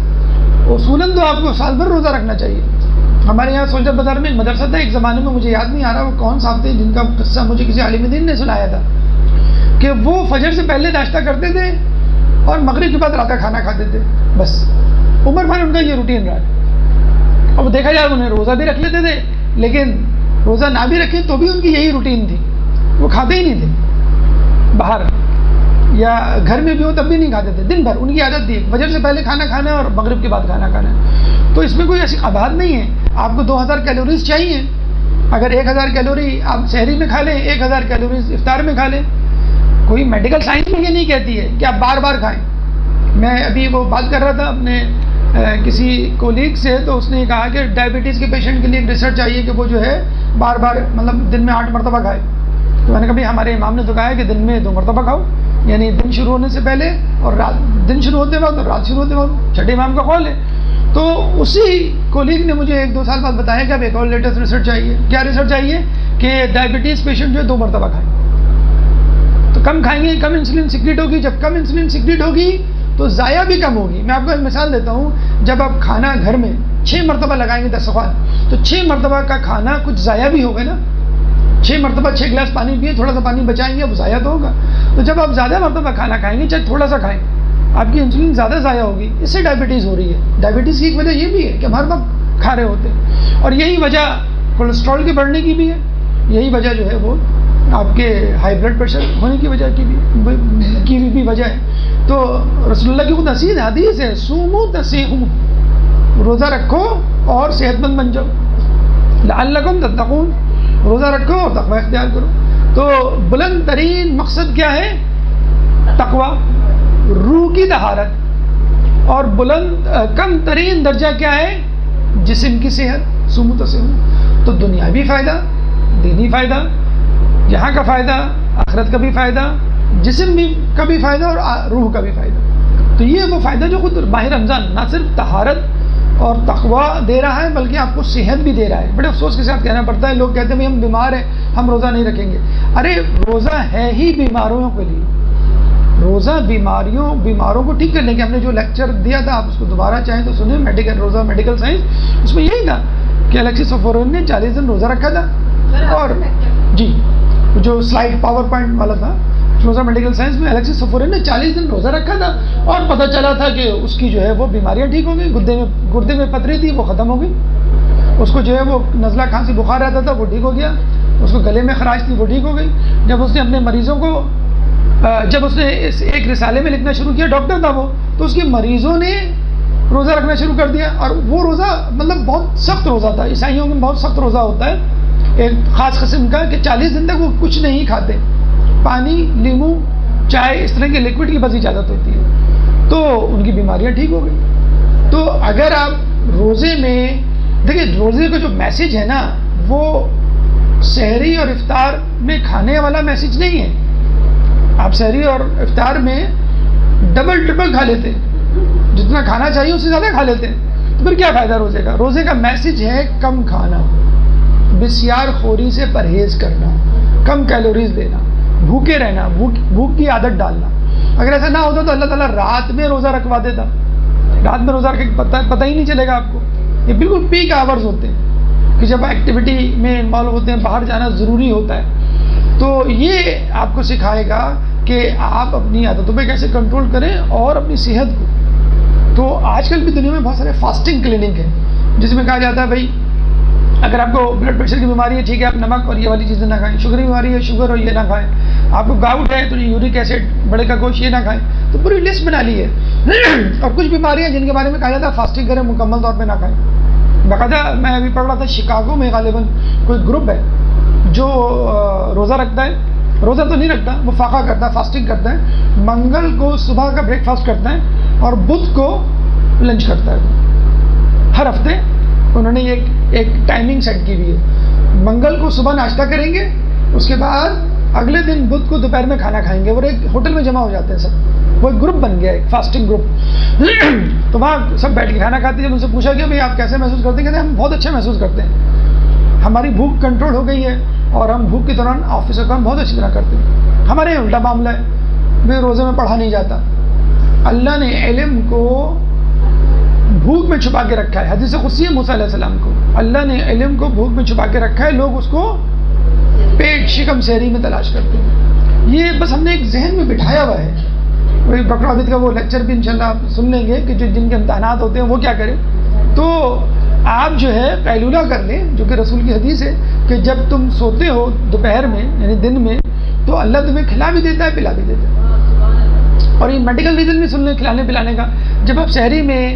اصولاً تو آپ کو سال بھر روزہ رکھنا چاہیے. ہمارے یہاں سولجر بازار میں ایک مدرسہ تھا، ایک زمانے میں، مجھے یاد نہیں آ رہا وہ کون صاحب تھے، جن کا قصہ مجھے کسی عالم دین نے سنایا تھا کہ وہ فجر سے پہلے ناشتہ کرتے تھے اور مغرب کے بعد رات کا کھانا کھاتے تھے. بس عمر بھر ان کا یہ روٹین رہا. اب دیکھا جائے انہیں روزہ بھی رکھ لیتے تھے، لیکن روزہ نہ بھی رکھیں تو بھی ان کی یہی روٹین تھی، وہ کھاتے ہی نہیں تھے. باہر یا گھر میں بھی ہو تب بھی نہیں کھاتے تھے. دن بھر ان کی عادت تھی فجر سے پہلے کھانا کھانا اور مغرب کے بعد کھانا کھانا. تو اس میں کوئی ایسی قباحت نہیں ہے. آپ کو 2000 کیلوریز چاہیے، اگر 1000 کیلوری آپ سحری میں کھا لیں، 1000 کیلوریز افطار میں کھا لیں. کوئی میڈیکل سائنس میں یہ نہیں کہتی ہے کہ آپ بار بار کھائیں. میں ابھی وہ بات کر رہا تھا اپنے کسی کولیگ سے، تو اس نے کہا کہ ڈائبٹیز کے پیشنٹ کے لیے ایک ریسرچ چاہیے کہ وہ جو ہے بار بار مطلب دن میں 8 مرتبہ کھائے. تو میں نے کہا بھائی ہمارے امام نے تو کہا ہے کہ دن میں 2 مرتبہ کھاؤ، یعنی دن شروع ہونے سے پہلے اور رات، دن شروع ہوتے وقت اور رات شروع ہوتے وقت. چھٹے امام کا قول ہے. تو اسی کولیگ نے مجھے 1-2 سال بعد بتایا کہ اب ایک اور لیٹسٹ ریسرچ چاہیے. کیا ریسرچ چاہیے؟ کہ ڈائبٹیز پیشنٹ جو ہے 2 مرتبہ کھائیں. تو کم کھائیں گے، کم انسولین سیکریٹ ہوگی. جب کم انسولین سیکریٹ ہوگی تو ضائع بھی کم ہوگی. میں آپ کو ایک مثال دیتا ہوں. جب آپ کھانا گھر میں 6 مرتبہ لگائیں گے دسترخوان، تو 6 مرتبہ کا کھانا کچھ ضائع بھی ہوگا نا. 6 مرتبہ 6 گلاس پانی پیے، تھوڑا سا پانی بچائیں گے، وہ ضائع تو ہوگا. تو جب آپ زیادہ مرتبہ کھانا کھائیں گے، چاہے تھوڑا سا کھائیں، آپ کی انسولین زیادہ ضائع ہوگی. اس سے ڈائبٹیز ہو رہی ہے. ڈائبٹیز کی ایک وجہ یہ بھی ہے کہ ہم ہر وقت کھا رہے ہوتے ہیں، اور یہی وجہ کولیسٹرول کے بڑھنے کی بھی ہے. یہی وجہ جو ہے وہ آپ کے ہائی بلڈ پریشر ہونے کی وجہ کی بھی وجہ ہے. تو رسول اللہ کی خود حدیث ہے، سومو تصیحو، روزہ رکھو اور صحت مند بن جاؤ. لعلکم تتقون، روزہ رکھو اور تقوی اختیار کرو. تو بلند ترین مقصد کیا ہے؟ تقوی، روح کی طہارت. اور بلند کم ترین درجہ کیا ہے؟ جسم کی صحت. سومو تصیحو. تو دنیاوی فائدہ، دینی فائدہ، یہاں کا فائدہ، آخرت کا بھی فائدہ، جسم بھی کا بھی فائدہ اور روح کا بھی فائدہ. تو یہ وہ فائدہ جو خود ماہ رمضان نہ صرف طہارت اور تقوی دے رہا ہے، بلکہ آپ کو صحت بھی دے رہا ہے. بڑے افسوس کے ساتھ کہنا پڑتا ہے، لوگ کہتے ہیں ہم بیمار ہیں، ہم روزہ نہیں رکھیں گے. ارے روزہ ہے ہی بیماروں کے لیے. روزہ بیماروں کو ٹھیک کرنے کے. ہم نے جو لیکچر دیا تھا، آپ اس کو دوبارہ چاہیں تو سنیں، روزہ میڈیکل سائنس. اس میں یہی تھا کہ الیکسس سفورین نے 40 دن روزہ رکھا تھا. اور جی جو سلائڈ پاور پوائنٹ والا تھا روزہ میڈیکل سائنس میں، الیکسس سفورین نے 40 دن روزہ رکھا تھا، اور پتہ چلا تھا کہ اس کی جو ہے وہ بیماریاں ٹھیک ہو گئی. گردے میں پتھری تھی وہ ختم ہو گئی. اس کو جو ہے وہ نزلہ کھانسی بخار رہتا تھا وہ ٹھیک ہو گیا. اس کو گلے میں خراش تھی وہ ٹھیک ہو گئی. جب اس نے اپنے مریضوں کو جب اس نے ایک رسالے میں لکھنا شروع کیا، ڈاکٹر تھا وہ، تو اس کے مریضوں نے روزہ رکھنا شروع کر دیا. اور وہ روزہ مطلب بہت سخت روزہ تھا. عیسائیوں میں بہت سخت روزہ ہوتا ہے، ایک خاص قسم کا کہ 40 دن تک وہ کچھ نہیں کھاتے، پانی، لیمو، چائے، اس طرح کے لکوڈ کی بس اجازت ہوتی ہے، تو ان کی بیماریاں ٹھیک ہو گئی۔ تو اگر آپ روزے میں دیکھیں، روزے کا جو میسج ہے نا وہ سحری اور افطار میں کھانے والا میسج نہیں ہے۔ آپ سحری اور افطار میں ڈبل ٹرپل کھا لیتے ہیں، جتنا کھانا چاہیے اس سے زیادہ کھا لیتے ہیں، تو پھر کیا فائدہ روزے کا؟ روزے کا میسج ہے کم کھانا، بسیار خوری سے پرہیز کرنا، کم کیلوریز لینا، بھوکے رہنا، بھوک کی عادت ڈالنا۔ اگر ایسا نہ ہوتا تو اللہ تعالیٰ رات میں روزہ رکھوا دیتا، رات میں روزہ رکھ کے پتہ ہی نہیں چلے گا آپ کو۔ یہ بالکل پیک آورز ہوتے ہیں کہ جب ایکٹیویٹی میں انوالو ہوتے ہیں، باہر جانا ضروری ہوتا ہے، تو یہ آپ کو سکھائے گا کہ آپ اپنی عادتوں پہ کیسے کنٹرول کریں اور اپنی صحت کو۔ تو آج کل بھی دنیا میں بہت سارے فاسٹنگ کلینک ہیں جس میں کہا جاتا ہے بھائی اگر آپ کو بلڈ پریشر کی بیماری ہے، ٹھیک ہے، آپ نمک اور یہ والی چیزیں نہ کھائیں، شوگر کی بیماری ہے، شوگر اور یہ نہ کھائیں، آپ کو گاؤٹ ہے تو یورک ایسڈ، بڑے کا گوشت یہ نہ کھائیں، تو پوری لسٹ بنا لی ہے۔ اور کچھ بیماریاں جن کے بارے میں کہا جاتا ہے فاسٹنگ کریں، مکمل طور پہ نہ کھائیں۔ باقاعدہ میں ابھی پڑھ رہا تھا شکاگو میں غالباً کوئی گروپ ہے جو روزہ رکھتا ہے، روزہ تو نہیں رکھتا، وہ فاقہ کرتا ہے، فاسٹنگ کرتا ہے، منگل کو صبح کا بریک فاسٹ کرتا ہے اور بدھ کو لنچ کرتا ہے۔ ہر ہفتے انہوں نے ایک ٹائمنگ سیٹ کی ہوئی ہے، منگل کو صبح ناشتہ کریں گے، اس کے بعد اگلے دن بدھ کو دوپہر میں کھانا کھائیں گے، اور ایک ہوٹل میں جمع ہو جاتے ہیں سب، وہ ایک گروپ بن گیا، ایک فاسٹنگ گروپ۔ تو وہاں سب بیٹھ کے کھانا کھاتے ہیں۔ جب ان سے پوچھا کہ بھائی آپ کیسے محسوس کرتے ہیں، کہتے ہیں ہم بہت اچھا محسوس کرتے ہیں، ہماری بھوک کنٹرول ہو گئی ہے اور ہم بھوک کے دوران آفس کا کام بہت اچھی طرح کرتے ہیں۔ ہمارے یہاں الٹا معاملہ ہے، میں روزے میں پڑھا نہیں جاتا۔ اللہ نے علم کو بھوک میں چھپا کے رکھا ہے، حدیث قدسی ہے موسیٰ علیہ السلام کو، اللہ نے علم کو بھوک میں چھپا کے رکھا ہے، لوگ اس کو پیٹ شکم سحری میں تلاش کرتے ہیں۔ یہ بس ہم نے ایک ذہن میں بٹھایا ہوا ہے۔ وہی ڈاکٹر عابد کا وہ لیکچر بھی انشاءاللہ آپ سن لیں گے کہ جن کے امتحانات ہوتے ہیں وہ کیا کریں۔ تو آپ جو ہے قیلولہ کر لیں، جو کہ رسول کی حدیث ہے کہ جب تم سوتے ہو دوپہر میں یعنی دن میں تو اللہ تمہیں کھلا بھی دیتا ہے، پلا بھی دیتا ہے۔ اور یہ میڈیکل ریزن بھی سن لیں کھلانے پلانے کا۔ جب آپ سحری میں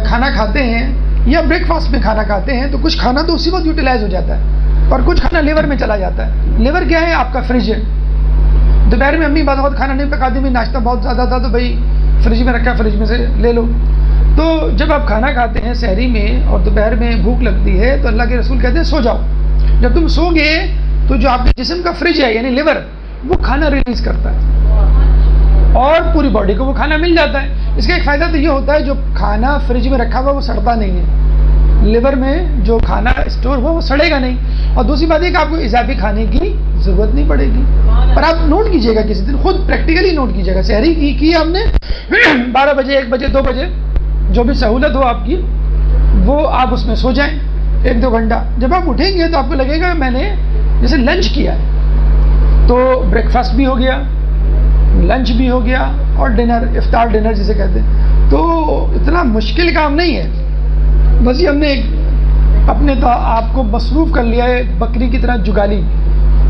کھانا کھاتے ہیں یا بریک فاسٹ میں کھانا کھاتے ہیں تو کچھ کھانا تو اسی وقت یوٹیلائز ہو جاتا ہے اور کچھ کھانا لیور میں چلا جاتا ہے۔ لیور کیا ہے؟ آپ کا فریج ہے۔ دوپہر میں امی بعض وقت کھانا نہیں پکاتی، بھی ناشتہ بہت زیادہ تھا تو بھائی فریج میں رکھا، فریج میں سے لے لو۔ تو جب آپ کھانا کھاتے ہیں سحری میں اور دوپہر میں بھوک لگتی ہے تو اللہ کے رسول کہتے ہیں سو جاؤ۔ جب تم سو گے تو جو آپ کے جسم کا فریج ہے یعنی لیور وہ کھانا ریلیز کرتا ہے اور پوری باڈی کو وہ کھانا مل جاتا ہے۔ اس کا ایک فائدہ تو یہ ہوتا ہے جو کھانا فریج میں رکھا ہوا وہ سڑتا نہیں ہے، لیور میں جو کھانا اسٹور ہوا وہ سڑے گا نہیں، اور دوسری بات یہ کہ آپ کو اضافی کھانے کی ضرورت نہیں پڑے گی۔ پر آپ نوٹ کیجئے گا کسی دن، خود پریکٹیکلی نوٹ کیجئے گا، سحری کی ہم نے 12 بجے 1 بجے 2 بجے جو بھی سہولت ہو آپ کی وہ آپ اس میں سو جائیں 1-2 گھنٹہ۔ جب آپ اٹھیں گے تو آپ کو لگے گا میں نے جیسے لنچ کیا ہے، تو بریک فاسٹ بھی ہو گیا، لنچ بھی ہو گیا اور ڈنر، افطار ڈنر جسے کہتے ہیں، تو اتنا مشکل کام نہیں ہے۔ بس یہ ہم نے ایک اپنے تو آپ کو مصروف کر لیا ہے بکری کی طرح جگالی،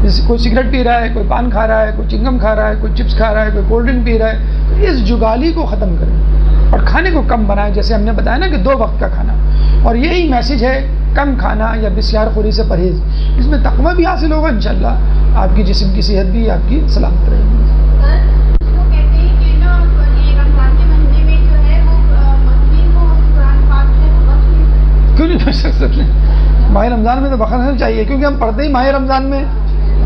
جیسے کوئی سگریٹ پی رہا ہے، کوئی پان کھا رہا ہے، کوئی چنگم کھا رہا ہے، کوئی چپس کھا رہا ہے، کوئی کولڈ ڈرنک پی رہا ہے، تو اس جگالی کو ختم کریں اور کھانے کو کم بنائیں، جیسے ہم نے بتایا نا کہ 2 وقت کا کھانا، اور یہی میسج ہے کم کھانا یا بسیار خوری سے پرہیز۔ اس میں تقویٰ بھی حاصل ہوگا انشاءاللہ، آپ کی جسم کی صحت بھی آپ کی سلامت رہے گی۔ کیوں نہیں پڑھ سکتے؟ ماہ رمضان میں تو بخشنا چاہیے، کیونکہ ہم پڑھتے ہی ماہ رمضان میں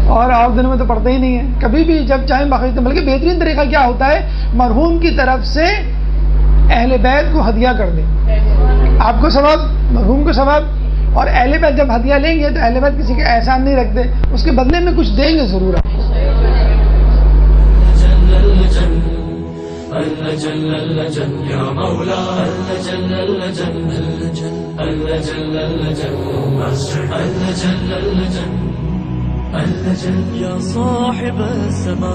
اور دنوں میں تو پڑھتے ہی نہیں ہیں، کبھی بھی جب چاہیں بخشتے ہیں۔ بلکہ بہترین طریقہ کیا ہوتا ہے، مرحوم کی طرف سے اہل بیت کو ہدیہ کر دیں، آپ کو ثواب، مرحوم کو ثواب، اور اہل بیت جب ہدیہ لیں گے تو اہل بیت کسی کے احسان نہیں رکھتے، اس کے بدلے میں کچھ دیں گے ضرور آپ۔ يا صاحب السماء